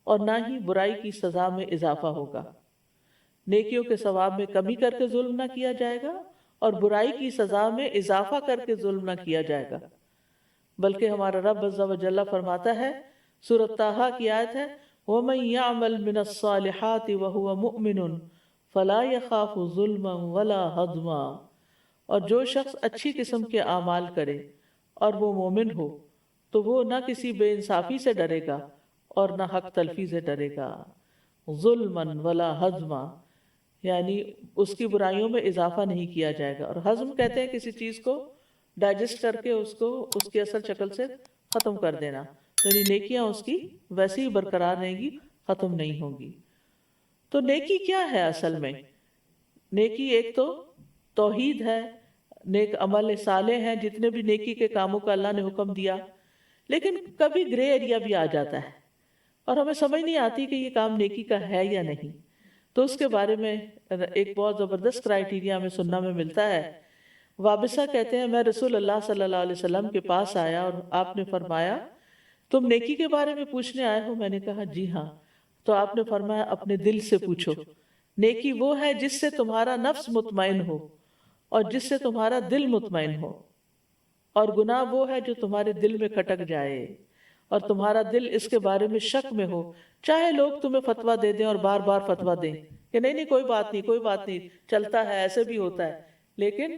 اور نہ ہی برائی کی سزا میں اضافہ ہوگا. نیکیوں کے ثواب میں کمی کر کے ظلم نہ کیا جائے گا، اور برائی کی سزا میں اضافہ کر کے ظلم نہ کیا جائے گا. بلکہ ہمارا رب عز و جل فرماتا ہے، سورۃ طٰہٰ کی آیت ہے، وَمَن يَعْمَلْ مِنَ الصَّالِحَاتِ وَهُوَ مُؤْمِنٌ فَلَا يَخَافُ ظُلْمًا وَلَا هَضْمًا. اور جو شخص اچھی قسم کے اعمال کرے اور وہ مومن ہو تو وہ نہ کسی بے انصافی سے ڈرے گا اور نہ حق تلفی سے ڈرے گا. ظلمًا ولا ہضما، یعنی اس کی برائیوں میں اضافہ نہیں کیا جائے گا. اور ہضم کہتے ہیں کسی چیز کو ڈائجسٹ کر کے اس کی اصل شکل سے ختم کر دینا. یعنی نیکیاں اس کی ویسے ہی برقرار رہیں گی، ختم نہیں ہوں گی. تو نیکی کیا ہے اصل میں؟ نیکی ایک تو توحید ہے، نیک عمل صالح ہیں، جتنے بھی نیکی کے کاموں کا اللہ نے حکم دیا. لیکن کبھی گرے ایریا بھی آ جاتا ہے اور ہمیں سمجھ نہیں آتی کہ یہ کام نیکی کا ہے یا نہیں. تو اس کے بارے میں ایک بہت زبردست کرائیٹیریا ہمیں سننا میں ملتا ہے. وابسہ کہتے ہیں میں رسول اللہ صلی اللہ علیہ وسلم کے پاس آیا اور آپ نے فرمایا تم نیکی کے بارے میں پوچھنے آئے ہو؟ میں نے کہا جی ہاں. تو آپ نے فرمایا اپنے دل سے پوچھو. نیکی وہ ہے جس سے تمہارا نفس مطمئن ہو اور جس سے تمہارا دل مطمئن ہو، اور گناہ وہ ہے جو تمہارے دل میں کھٹک جائے اور تمہارا دل اس کے بارے میں شک میں ہو، چاہے لوگ تمہیں فتویٰ دے دیں اور بار بار فتویٰ دیں کہ نہیں کوئی بات نہیں چلتا ہے، ایسے بھی ہوتا ہے، لیکن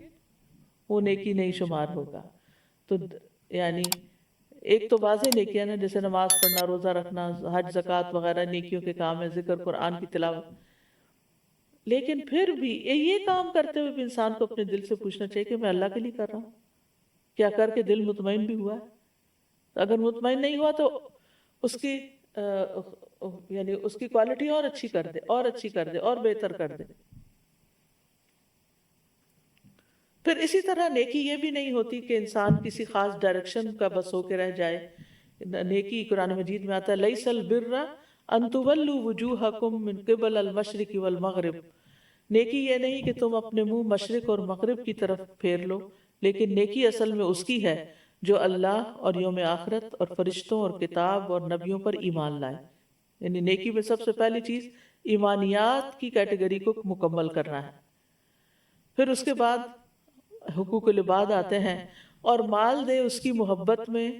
وہ نیکی نہیں شمار ہوگا. تو یعنی ایک تو واضح نیکیاں نا، جیسے نماز پڑھنا، روزہ رکھنا، حج زکوٰۃ وغیرہ نیکیوں کے کام ہے، ذکر قرآن کی تلاوت. لیکن پھر بھی یہ کام کرتے ہوئے بھی انسان کو اپنے دل سے پوچھنا چاہیے کہ میں اللہ کے لیے کر رہا ہوں، کیا کر کے دل مطمئن بھی ہوا ہے؟ اگر مطمئن نہیں ہوا تو اس کی یعنی اس کی کوالٹی اور اچھی کر دے اور بہتر کر دے. پھر اسی طرح نیکی یہ بھی نہیں ہوتی کہ انسان کسی خاص ڈائریکشن کا بس ہو کے رہ جائے. نیکی قرآن مجید میں آتا ہے لیس البر ان تولوا وجوہکم من قبل المشرق والمغرب. نیکی یہ نہیں کہ تم اپنے منہ مشرق اور مغرب کی طرف پھیر لو، لیکن نیکی اصل میں اس کی ہے جو اللہ اور یوم آخرت اور فرشتوں اور کتاب اور نبیوں پر ایمان لائے. یعنی نیکی میں سب سے پہلی چیز ایمانیات کی کیٹیگری کو مکمل کرنا ہے. پھر اس کے بعد حقوق العباد آتے ہیں، اور مال دے اس کی محبت میں،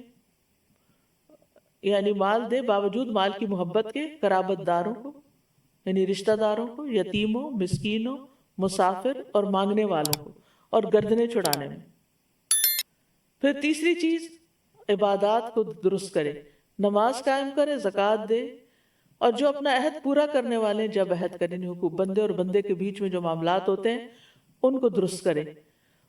یعنی مال دے باوجود مال کی محبت کے قرابت داروں کو، یعنی رشتہ داروں کو، یتیموں، مسکینوں، مسافر اور مانگنے والوں کو، اور گردنیں چھڑانے میں. پھر تیسری چیز عبادات کو درست کرے، نماز قائم کرے، زکوٰۃ دے، اور جو اپنا عہد پورا کرنے والے ہیں جب عہد کریں، حقوق بندے اور بندے کے بیچ میں جو معاملات ہوتے ہیں ان کو درست کرے،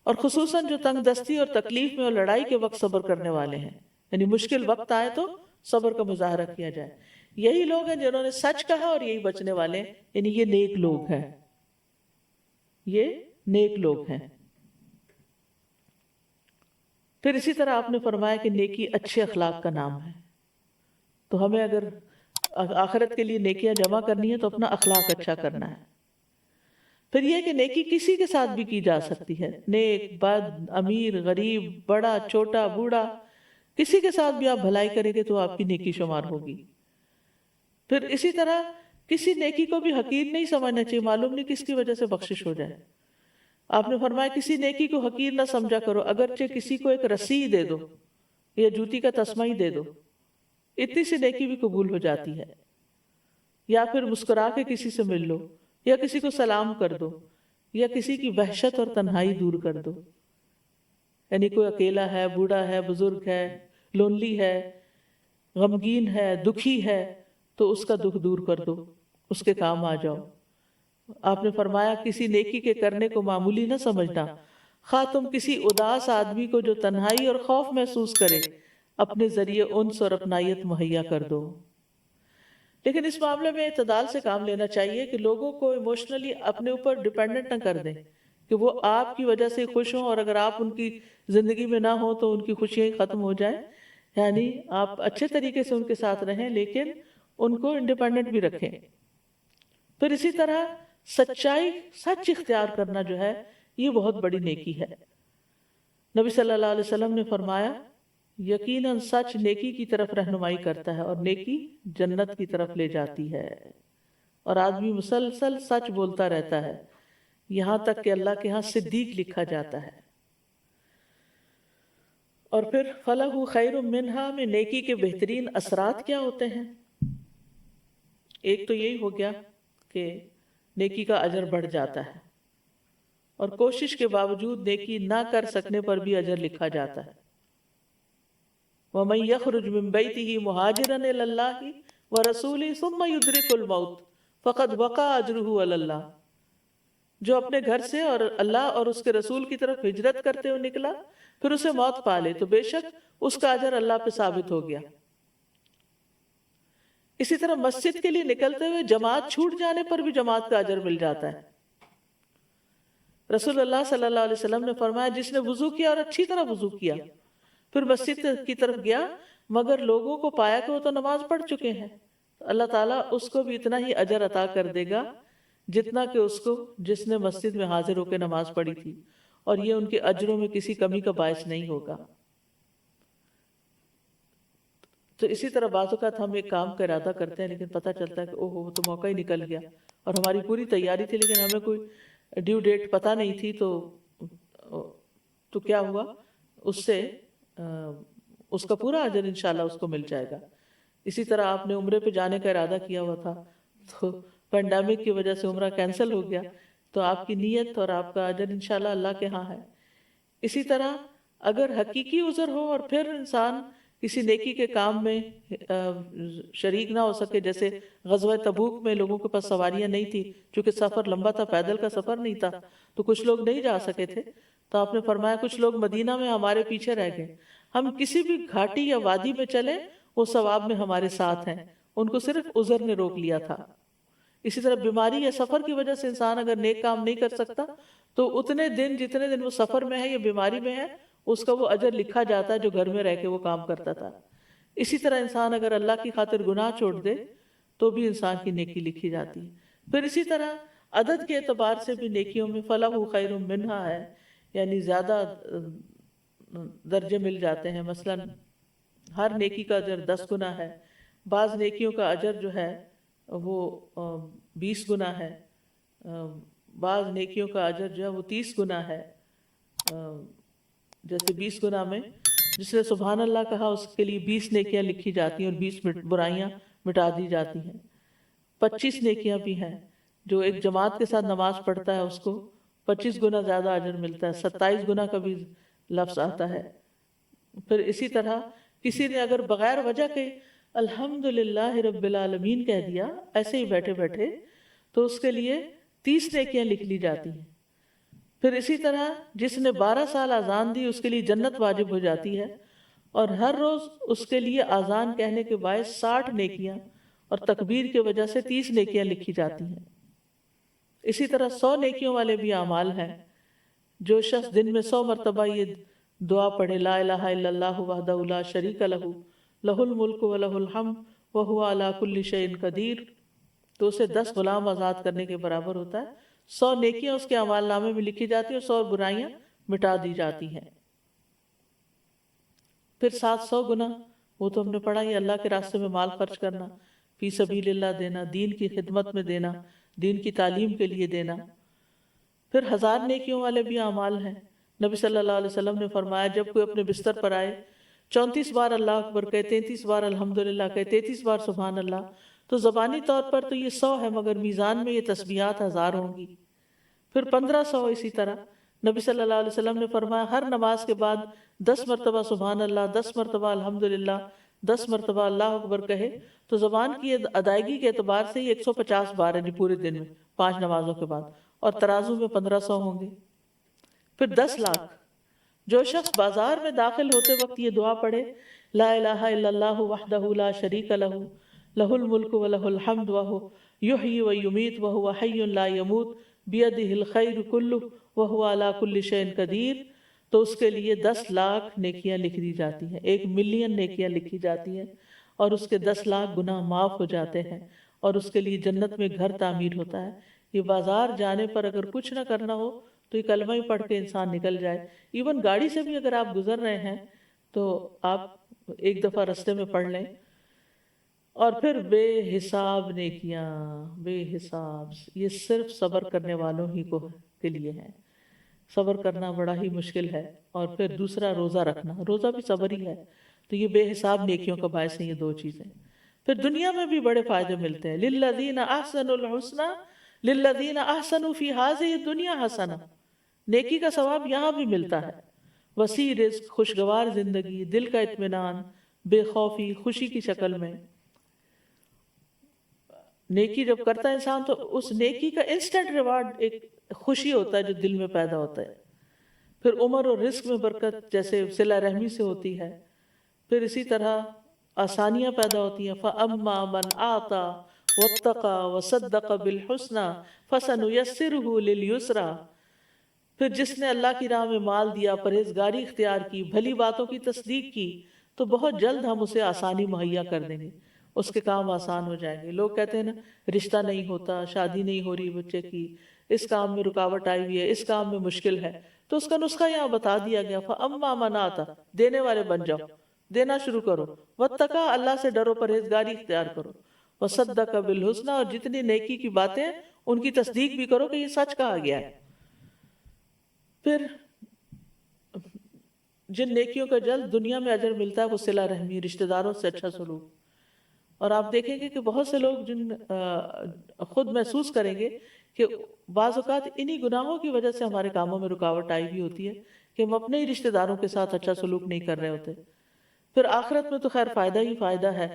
اور خصوصاً جو تنگ دستی اور تکلیف میں اور لڑائی کے وقت صبر کرنے والے ہیں، یعنی مشکل وقت آئے تو صبر کا مظاہرہ کیا جائے. یہی لوگ ہیں جنہوں نے سچ کہا اور یہی بچنے والے ہیں، یعنی یہ نیک لوگ ہیں، یہ نیک لوگ ہیں. پھر اسی طرح آپ نے فرمایا کہ نیکی اچھے اخلاق کا نام ہے. تو ہمیں اگر آخرت کے لیے نیکیاں جمع کرنی ہے تو اپنا اخلاق اچھا کرنا ہے. پھر یہ کہ نیکی کسی کے ساتھ بھی کی جا سکتی ہے، نیک، بد، امیر، غریب، بڑا، چھوٹا، بوڑھا، کسی کے ساتھ بھی آپ بھلائی کریں گے تو آپ کی نیکی شمار ہوگی. پھر اسی طرح کسی نیکی کو بھی حقیر نہیں سمجھنا چاہیے، معلوم نہیں کس کی وجہ سے بخشش ہو جائے. آپ نے فرمایا کسی نیکی کو حقیر نہ سمجھا کرو، اگرچہ کسی کو ایک رسی دے دو یا جوتی کا تسمہ ہی دے دو، اتنی سی نیکی بھی قبول ہو جاتی ہے. یا پھر مسکرا کے کسی سے مل لو، یا کسی کو سلام کر دو، یا کسی کی وحشت اور تنہائی دور کر دو. یعنی کوئی اکیلا ہے، بوڑھا ہے، بزرگ ہے، لونلی ہے، غمگین ہے، دکھی ہے، تو اس کا دکھ دور کر دو، اس کے کام آ جاؤ. آپ نے فرمایا کسی نیکی کے کرنے کو معمولی نہ سمجھنا، خواہ تم کسی اداس آدمی کو جو تنہائی اور خوف محسوس کرے اپنے ذریعے انس اور اپنائیت مہیا کر دو. لیکن اس معاملے میں اعتدال سے کام لینا چاہیے کہ لوگوں کو ایموشنلی اپنے اوپر ڈیپینڈنٹ نہ کر دیں کہ وہ آپ کی وجہ سے خوش ہوں اور اگر آپ ان کی زندگی میں نہ ہوں تو ان کی خوشیاں ہی ختم ہو جائیں. یعنی آپ اچھے طریقے سے ان کے ساتھ رہیں لیکن ان کو انڈیپینڈنٹ بھی رکھیں. پھر اسی طرح سچائی، سچ اختیار کرنا جو ہے یہ بہت بڑی نیکی ہے. نبی صلی اللہ علیہ وسلم نے فرمایا یقیناً سچ نیکی کی طرف رہنمائی کرتا ہے اور نیکی جنت کی طرف لے جاتی ہے. اور آدمی مسلسل سچ بولتا رہتا ہے یہاں تک کہ اللہ کے ہاں صدیق لکھا جاتا ہے. اور پھر فَلَهُ خَيْرٌ مِّنْهَا میں نیکی کے بہترین اثرات کیا ہوتے ہیں؟ ایک تو یہی ہو گیا کہ نیکی کا اجر بڑھ جاتا ہے اور کوشش کے باوجود نیکی نہ کر سکنے پر بھی اجر لکھا جاتا ہے. وَمَن يَخْرُجْ مِن بَيْتِهِ مُهَاجِرًا إِلَى اللَّهِ وَرَسُولِهِ ثُمَّ يُدْرِكُ الْمَوْتَ فَقَدْ وَقَعَ أَجْرُهُ عَلَى اللَّهِ. جو اپنے گھر سے اور اللہ اور اس کے رسول کی طرف ہجرت کرتے ہوئے نکلا پھر اسے موت پا لے تو بے شک اس کا اجر اللہ پہ ثابت ہو گیا. اسی طرح مسجد کے لیے نکلتے ہوئے جماعت چھوٹ جانے پر بھی جماعت کا اجر مل جاتا ہے. رسول اللہ صلی اللہ علیہ وسلم نے فرمایا جس نے وضو کیا اور اچھی طرح وضو کیا پھر مسجد کی طرف گیا مگر لوگوں کو پایا کہ وہ تو نماز پڑھ چکے ہیں، اللہ تعالیٰ اس کو بھی اتنا ہی اجر عطا کر دے گا جتنا کہ اس کو جس نے مسجد میں حاضر ہو کے نماز پڑھی تھی، اور یہ ان کے اجروں میں کسی کمی کا باعث نہیں ہوگا. تو اسی طرح بعض اوقات ہم ایک کام کا ارادہ کرتے ہیں لیکن پتہ چلتا ہے کہ اوہ تو موقع ہی نکل گیا اور ہماری پوری تیاری تھی لیکن ہمیں کوئی ڈیو ڈیٹ پتہ نہیں تھی تو کیا ہوا اس سے اس کا پورا اجر انشاءاللہ اس کو مل جائے گا. اسی طرح آپ نے عمرے پہ جانے کا ارادہ کیا ہوا تھا تو پینڈیمک کی وجہ سے عمرہ کینسل ہو گیا تو آپ کی نیت اور آپ کا اجر انشاءاللہ اللہ کے ہاں ہے. اسی طرح اگر حقیقی عذر ہو اور پھر انسان کسی نیکی کے کام میں شریک نہ ہو سکے، جیسے غزوہ تبوک میں لوگوں کے پاس سواریاں نہیں تھی چونکہ سفر لمبا تھا، پیدل کا سفر نہیں تھا تو کچھ لوگ نہیں جا سکے تھے تو آپ نے فرمایا کچھ لوگ مدینہ میں ہمارے پیچھے رہ گئے، ہم کسی بھی گھاٹی یا وادی میں چلے وہ ثواب میں ہمارے ساتھ ہیں، ان کو صرف عذر نے روک لیا تھا. اسی طرح بیماری یا سفر کی وجہ سے انسان اگر نیک کام نہیں کر سکتا تو اتنے دن جتنے دن وہ سفر میں ہے یا بیماری میں ہے اس کا وہ اجر لکھا جاتا ہے جو گھر میں رہ کے وہ کام کرتا تھا. اسی طرح انسان اگر اللہ کی خاطر گناہ چھوڑ دے تو بھی انسان کی نیکی لکھی جاتی ہے. پھر اسی طرح عدد کے اعتبار سے بھی نیکیوں میں فَلَهُ خَيْرٌ مِّنْهَا ہے، یعنی زیادہ درجے مل جاتے ہیں. مثلا ہر نیکی کا اجر 10 گنا ہے، بعض نیکیوں کا اجر جو ہے وہ 20 گنا ہے، بعض نیکیوں کا اجر جو ہے وہ 30 گنا ہے. جیسے 20 گنا میں جس نے سبحان اللہ کہا اس کے لیے 20 نیکیاں لکھی جاتی ہیں اور 20 برائیاں مٹا دی جاتی ہیں. 25 نیکیاں بھی ہیں، جو ایک جماعت کے ساتھ نماز پڑھتا ہے اس کو 25 گنا زیادہ اجر ملتا ہے. 27 گنا کا بھی لفظ آتا ہے. پھر اسی طرح کسی نے اگر بغیر وجہ کے الحمدللہ رب العالمین کہہ دیا ایسے ہی بیٹھے بیٹھے تو اس کے لیے 30 نیکیاں لکھ لی جاتی ہیں. پھر اسی طرح جس نے 12 سال اذان دی اس کے لیے جنت واجب ہو جاتی ہے اور ہر روز اس کے لیے اذان کہنے کے باعث 60 نیکیاں اور تکبیر کی وجہ سے 30 نیکیاں لکھی جاتی ہیں. اسی طرح 100 نیکیوں والے بھی اعمال ہیں. جو شخص دن میں 100 مرتبہ یہ دعا پڑھے لا الہ الا اللہ وحدہ لا شریک لہ لہ الملک ولہ الحمد وہو علی کل شیء قدیر تو اسے 10 غلام آزاد کرنے کے برابر ہوتا ہے. 100 نیکیاں اس کے اعمال نامے میں لکھی جاتی ہیں اور 100 برائیاں مٹا دی جاتی ہیں. پھر 700 گنا وہ تو ہم نے پڑھا ہی، اللہ کے راستے میں مال خرچ کرنا، فی سبیل اللہ دینا، دین کی خدمت میں دینا، دین کی تعلیم کے لیے دینا۔ پھر 1000 نیکیوں والے بھی اعمال ہیں۔ نبی صلی اللہ علیہ وسلم نے فرمایا جب کوئی اپنے بستر پر آئے 34 بار اللہ اکبر کہے، 33 بار الحمدللہ کہے، 33 بار سبحان اللہ، تو زبانی طور پر تو یہ 100 ہے، مگر میزان میں یہ تسبیحات 1000 ہوں گی۔ پھر 1500 اسی طرح۔ نبی صلی اللہ علیہ وسلم نے فرمایا ہر نماز کے بعد 10 مرتبہ سبحان اللہ، 10 مرتبہ الحمدللہ، 10 مرتبہ اللہ اکبر کہے تو زبان کی ادائیگی کے اعتبار سے یہ 150 بار ہے پورے دن میں 5 نمازوں کے بعد، اور ترازو میں 1500 ہوں گے۔ پھر 10 لاکھ۔ جو شخص بازار میں داخل ہوتے وقت یہ دعا پڑھے، لا الہ الا اللہ وحدہ لا شریک لہ لہ الملک ولہ الحمد وہو یحیی ویمیت وہو حی لا یموت بیدہ الخیر کلہ وہو علی کل شیء قدیر، تو اس کے لیے 10 لاکھ نیکیاں لکھ دی جاتی ہیں، 1 ملین نیکیاں لکھی جاتی ہیں، اور اس کے 10 لاکھ گناہ معاف ہو جاتے ہیں، اور اس کے لیے جنت میں گھر تعمیر ہوتا ہے۔ یہ بازار جانے پر اگر کچھ نہ کرنا ہو تو یہ کلمہ ہی پڑھ کے انسان نکل جائے۔ ایون گاڑی سے بھی اگر آپ گزر رہے ہیں تو آپ ایک دفعہ رستے میں پڑھ لیں۔ اور پھر بے حساب نیکیاں، بے حساب، یہ صرف صبر کرنے والوں ہی کے لیے ہے۔ صبر کرنا بڑا ہی مشکل ہے۔ اور پھر دوسرا روزہ رکھنا، روزہ بھی صبر ہی ہے، تو یہ بے حساب نیکیوں کا باعث ہیں یہ 2 چیزیں۔ پھر دنیا میں بھی بڑے فائدے ملتے ہیں۔ للذین احسنوا الحسنى للذین احسنوا فی ہذہ الدنیا حسنہ، نیکی کا ثواب یہاں بھی ملتا ہے۔ وسیع رزق، خوشگوار زندگی، دل کا اطمینان، بے خوفی، خوشی کی شکل میں۔ نیکی جب کرتا ہے انسان تو اس نیکی کا انسٹنٹ ریوارڈ ایک خوشی ہوتا ہے جو دل میں پیدا ہوتا ہے۔ پھر عمر اور رزق میں برکت جیسے صلہ رحمی سے ہوتی ہے۔ پھر اسی طرح آسانیاں پیدا ہوتی ہیں۔ فَأَمَّا مَنْ آتَى وَاتَّقَى وَصَدَّقَ بِالْحُسْنَى فَسَنُيَسِّرُهُ لِلْيُسْرَى، پھر جس نے اللہ کی راہ میں مال دیا، پرہیزگاری اختیار کی، بھلی باتوں کی تصدیق کی، تو بہت جلد ہم اسے آسانی مہیا کر دیں گے، اس کے کام آسان ہو جائیں گے۔ لوگ کہتے ہیں نا رشتہ نہیں ہوتا، شادی نہیں ہو رہی بچے کی، اس کام میں رکاوٹ آئی ہوئی ہے، اس کام میں مشکل ہے، تو اس کا نسخہ یہاں بتا دیا گیا۔ فَأَمَّا مَنْ آتَى، دینے والے بن جاؤ، دینا شروع کرو۔ وَاتَّقَى، اللہ سے ڈرو، پرہیزگاری اختیار کرو۔ وَصَدَّقَ بِالْحُسْنَى، اور جتنی نیکی کی باتیں ان کی تصدیق بھی کرو کہ یہ سچ کہا گیا ہے۔ پھر جن نیکیوں کا جلد دنیا میں اجر ملتا ہے وہ صلہ رحمی، رشتہ داروں سے اچھا سلوک۔ اور آپ دیکھیں گے کہ بہت سے لوگ جن خود محسوس کریں گے کہ بعض اوقات انہی گناہوں کی وجہ سے ہمارے کاموں میں رکاوٹ آئی بھی ہوتی ہے کہ ہم اپنے ہی رشتہ داروں کے ساتھ اچھا سلوک نہیں کر رہے ہوتے۔ پھر آخرت میں تو خیر فائدہ ہی فائدہ ہے۔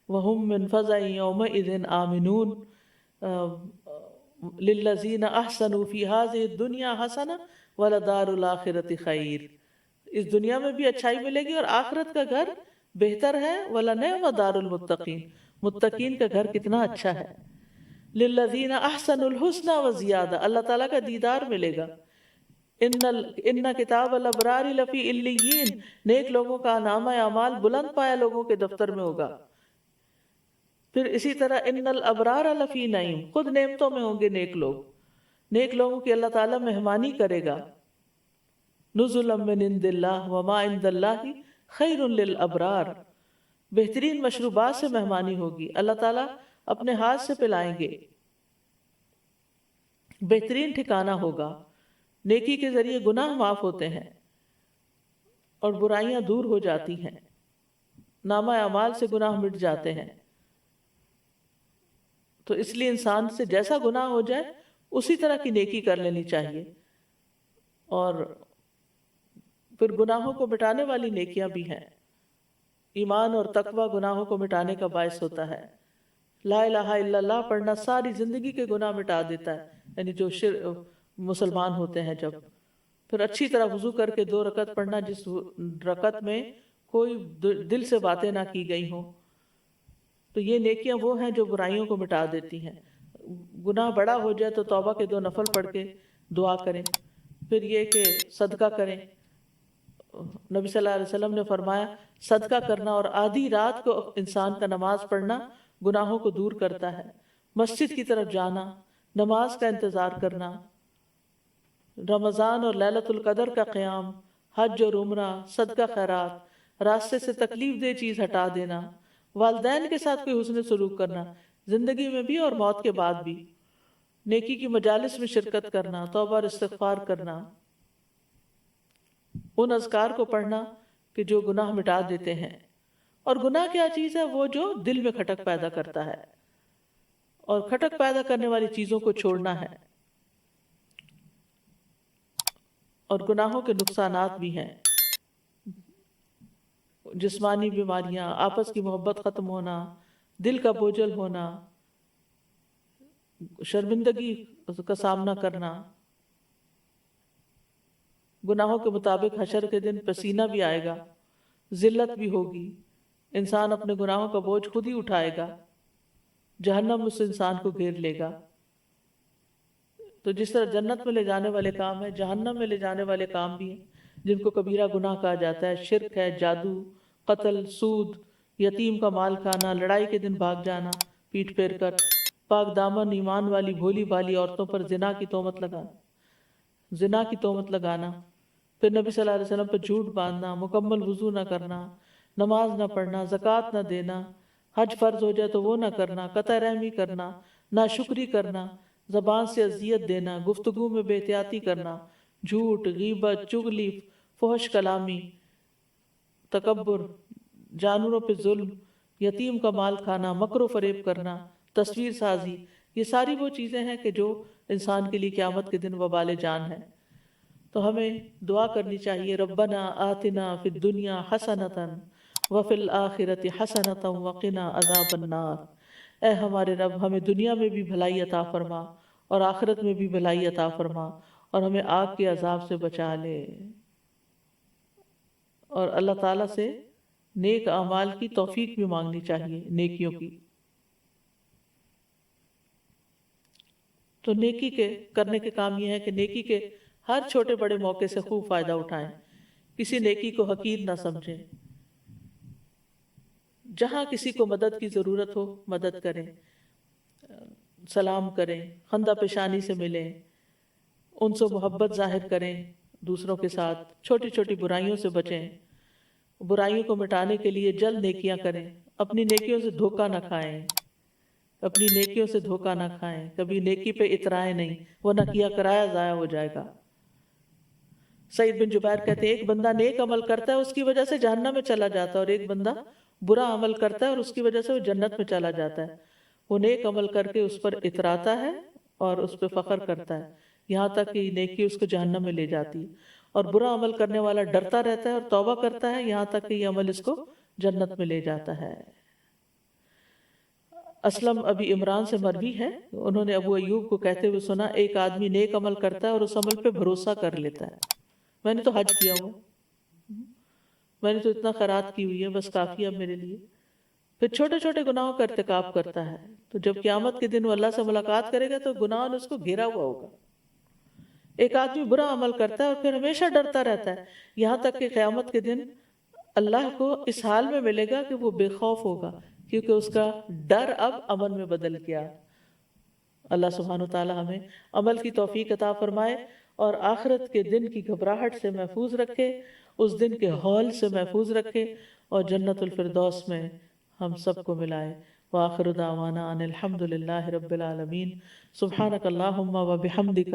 وَهُم مِّن فَزَعٍ يَوْمَئِذٍ آمِنُونَ لِلَّذِينَ أَحْسَنُوا فِي هَذِهِ الدُّنْيَا حَسَنَةٌ وَلَدَارُ الْآخِرَةِ خَيْرٌ، اس دنیا میں بھی اچھائی ملے گی اور آخرت کا گھر بہتر ہے۔ وَلَنِعْمَ دَارُ الْمُتَّقِينَ، متقین کا گھر کتنا اچھا ہے۔ لِلَّذِينَ أَحْسَنُوا الْحُسْنَى وَزِيَادَةٌ، اللہ تعالیٰ کا دیدار ملے گا۔ ان کتاب الابرار لفی علیین، نیک لوگوں کا نامہ اعمال بلند پایا لوگوں کے دفتر میں ہوگا۔ پھر اسی طرح ان الابرار لفی نعیم، خود نعمتوں میں ہوں گے نیک لوگ، نیک لوگوں کی اللہ تعالیٰ مہمانی کرے گا۔ نزلا من عند اللہ وما عند اللہ خیر للابرار، بہترین مشروبات سے مہمانی ہوگی، اللہ تعالیٰ اپنے ہاتھ سے پلائیں گے، بہترین ٹھکانہ ہوگا۔ نیکی کے ذریعے گناہ معاف ہوتے ہیں اور برائیاں دور ہو جاتی ہیں، نامہ اعمال سے گناہ مٹ جاتے ہیں۔ تو اس لیے انسان سے جیسا گناہ ہو جائے اسی طرح کی نیکی کر لینی چاہیے۔ اور پھر گناہوں کو مٹانے والی نیکیاں بھی ہیں۔ ایمان اور تقوی گناہوں کو مٹانے کا باعث ہوتا ہے۔ لا الہ الا اللہ پڑھنا ساری زندگی کے گناہ مٹا دیتا ہے، یعنی جو مسلمان ہوتے ہیں جب۔ پھر اچھی طرح وضو کر کے 2 رکعت پڑھنا، جس رکعت میں کوئی دل سے باتیں نہ کی گئی ہوں، تو یہ نیکیاں وہ ہیں جو برائیوں کو مٹا دیتی ہیں۔ گناہ بڑا ہو جائے تو توبہ کے 2 نفل پڑھ کے دعا کریں۔ پھر یہ کہ صدقہ کریں، نبی صلی اللہ علیہ وسلم نے فرمایا صدقہ کرنا اور آدھی رات کو انسان کا نماز پڑھنا گناہوں کو دور کرتا ہے۔ مسجد کی طرف جانا، نماز کا انتظار کرنا، رمضان اور لیلۃ القدر کا قیام، حج اور عمرہ، صدقہ خیرات، راستے سے تکلیف دہ چیز ہٹا دینا، والدین کے ساتھ کوئی حسن سلوک کرنا، زندگی میں بھی اور موت کے بعد بھی، نیکی کی مجالس میں شرکت کرنا، توبہ اور استغفار کرنا، ان اذکار کو پڑھنا کہ جو گناہ مٹا دیتے ہیں۔ اور گناہ کیا چیز ہے؟ وہ جو دل میں کھٹک پیدا کرتا ہے، اور کھٹک پیدا کرنے والی چیزوں کو چھوڑنا ہے۔ اور گناہوں کے نقصانات بھی ہیں، جسمانی بیماریاں، آپس کی محبت ختم ہونا، دل کا بوجھل ہونا، شرمندگی کا سامنا کرنا۔ گناہوں کے مطابق حشر کے دن پسینہ بھی آئے گا، ذلت بھی ہوگی، انسان اپنے گناہوں کا بوجھ خود ہی اٹھائے گا، جہنم اس انسان کو گھیر لے گا۔ تو جس طرح جنت میں لے جانے والے کام ہیں، جہنم میں لے جانے والے کام بھی ہیں، جن کو کبیرہ گناہ کہا جاتا ہے، شرک ہے، جادو، قتل، سود، یتیم کا مال کھانا، لڑائی کے دن بھاگ جانا پیٹ پھیر کر، پاک دامن ایمان والی بھولی بھالی عورتوں پر زنا کی تہمت لگانا، پھر نبی صلی اللہ علیہ وسلم پر جھوٹ باندھنا، مکمل وضو نہ کرنا، نماز نہ پڑھنا، زکوٰۃ نہ دینا، حج فرض ہو جائے تو وہ نہ کرنا، قطع رحمی کرنا، ناشکری کرنا، زبان سے اذیت دینا، گفتگو میں بے احتیاطی کرنا، جھوٹ، غیبت، چغلی، فحش کلامی، تکبر، جانوروں پہ ظلم، یتیم کا مال کھانا، مکر و فریب کرنا، تصویر سازی، یہ ساری وہ چیزیں ہیں کہ جو انسان کے لیے قیامت کے دن وبال جان ہے۔ تو ہمیں دعا کرنی چاہیے، ربنا آتنا فی الدنیا حسنۃ وفی الآخرۃ حسنۃ وقنا عذاب النار۔ اے ہمارے رب، ہمیں دنیا میں بھی بھلائی عطا فرما اور آخرت میں بھی بھلائی عطا فرما، اور ہمیں آگ کے عذاب سے بچا لے۔ اور اللہ تعالیٰ سے نیک اعمال کی توفیق بھی مانگنی چاہیے، نیکیوں کی۔ تو نیکی کے کرنے کے کام یہ ہے کہ نیکی کے ہر چھوٹے بڑے موقع سے خوب فائدہ اٹھائیں، کسی نیکی کو حقیر نہ سمجھیں، جہاں کسی کو مدد کی ضرورت ہو مدد کریں، سلام کریں، خندہ پیشانی سے ملیں، ان سے محبت ظاہر کریں دوسروں کے ساتھ، چھوٹی چھوٹی برائیوں سے بچیں، برائیوں کو مٹانے کے لیے جلد نیکیاں کریں، اپنی نیکیوں سے دھوکہ نہ کھائیں، اپنی نیکیوں سے دھوکہ نہ کھائیں، کبھی نیکی پہ اترائیں نہیں، وہ نہ کیا کرایا ضائع ہو جائے گا۔ سعید بن جبیر کہتے ہیں ایک بندہ نیک عمل کرتا ہے اس کی وجہ سے جہنم میں چلا جاتا ہے، اور ایک بندہ برا عمل کرتا ہے اور اس کی وجہ سے وہ جنت میں چلا جاتا ہے۔ وہ نیک عمل کر کے اس پر اتراتا ہے اور اس پہ فخر کرتا ہے، یہاں تک کہ نیکی اس کو جہنم میں لے جاتی ہے، اور برا عمل کرنے والا ڈرتا رہتا ہے اور توبہ کرتا ہے، یہاں تک کہ یہ عمل اس کو جنت میں لے جاتا ہے۔ اسلم ابی عمران سے مروی ہے، انہوں نے ابو ایوب کو کہتے ہوئے سنا، ایک آدمی نیک عمل کرتا ہے اور اس عمل پہ بھروسہ کر لیتا ہے، میں نے تو حج کیا ہوا، میں نے تو اتنا خیرات کی ہوئی ہے، بس کافی ہے میرے لیے، پھر چھوٹے چھوٹے گناہوں کا ارتکاب کرتا ہے، تو جب قیامت کے دن وہ اللہ سے ملاقات کرے گا تو گناہوں نے اس کو گھیرا ہوا ہوگا۔ ایک آدمی برا عمل کرتا ہے اور پھر ہمیشہ ڈرتا رہتا ہے، یہاں تک کہ قیامت کے دن اللہ کو اس حال میں ملے گا کہ وہ بے خوف ہوگا، کیونکہ اس کا ڈر اب امن میں بدل گیا۔ اللہ سبحانہ وتعالی ہمیں عمل کی توفیق عطا فرمائے اور آخرت کے دن کی گھبراہٹ سے محفوظ رکھے، اس دن کے ہول سے محفوظ رکھے، اور جنت الفردوس میں ہم سب کو ملائے۔ وآخر دعوانا ان الحمد للہ رب العالمین۔ سبحانک اللہم وبحمدک،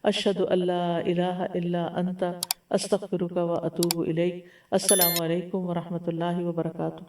اشہد ان لا الہ الا انت، استغفرک واتوب الیک۔ السلام علیکم ورحمۃ اللہ وبرکاتہ۔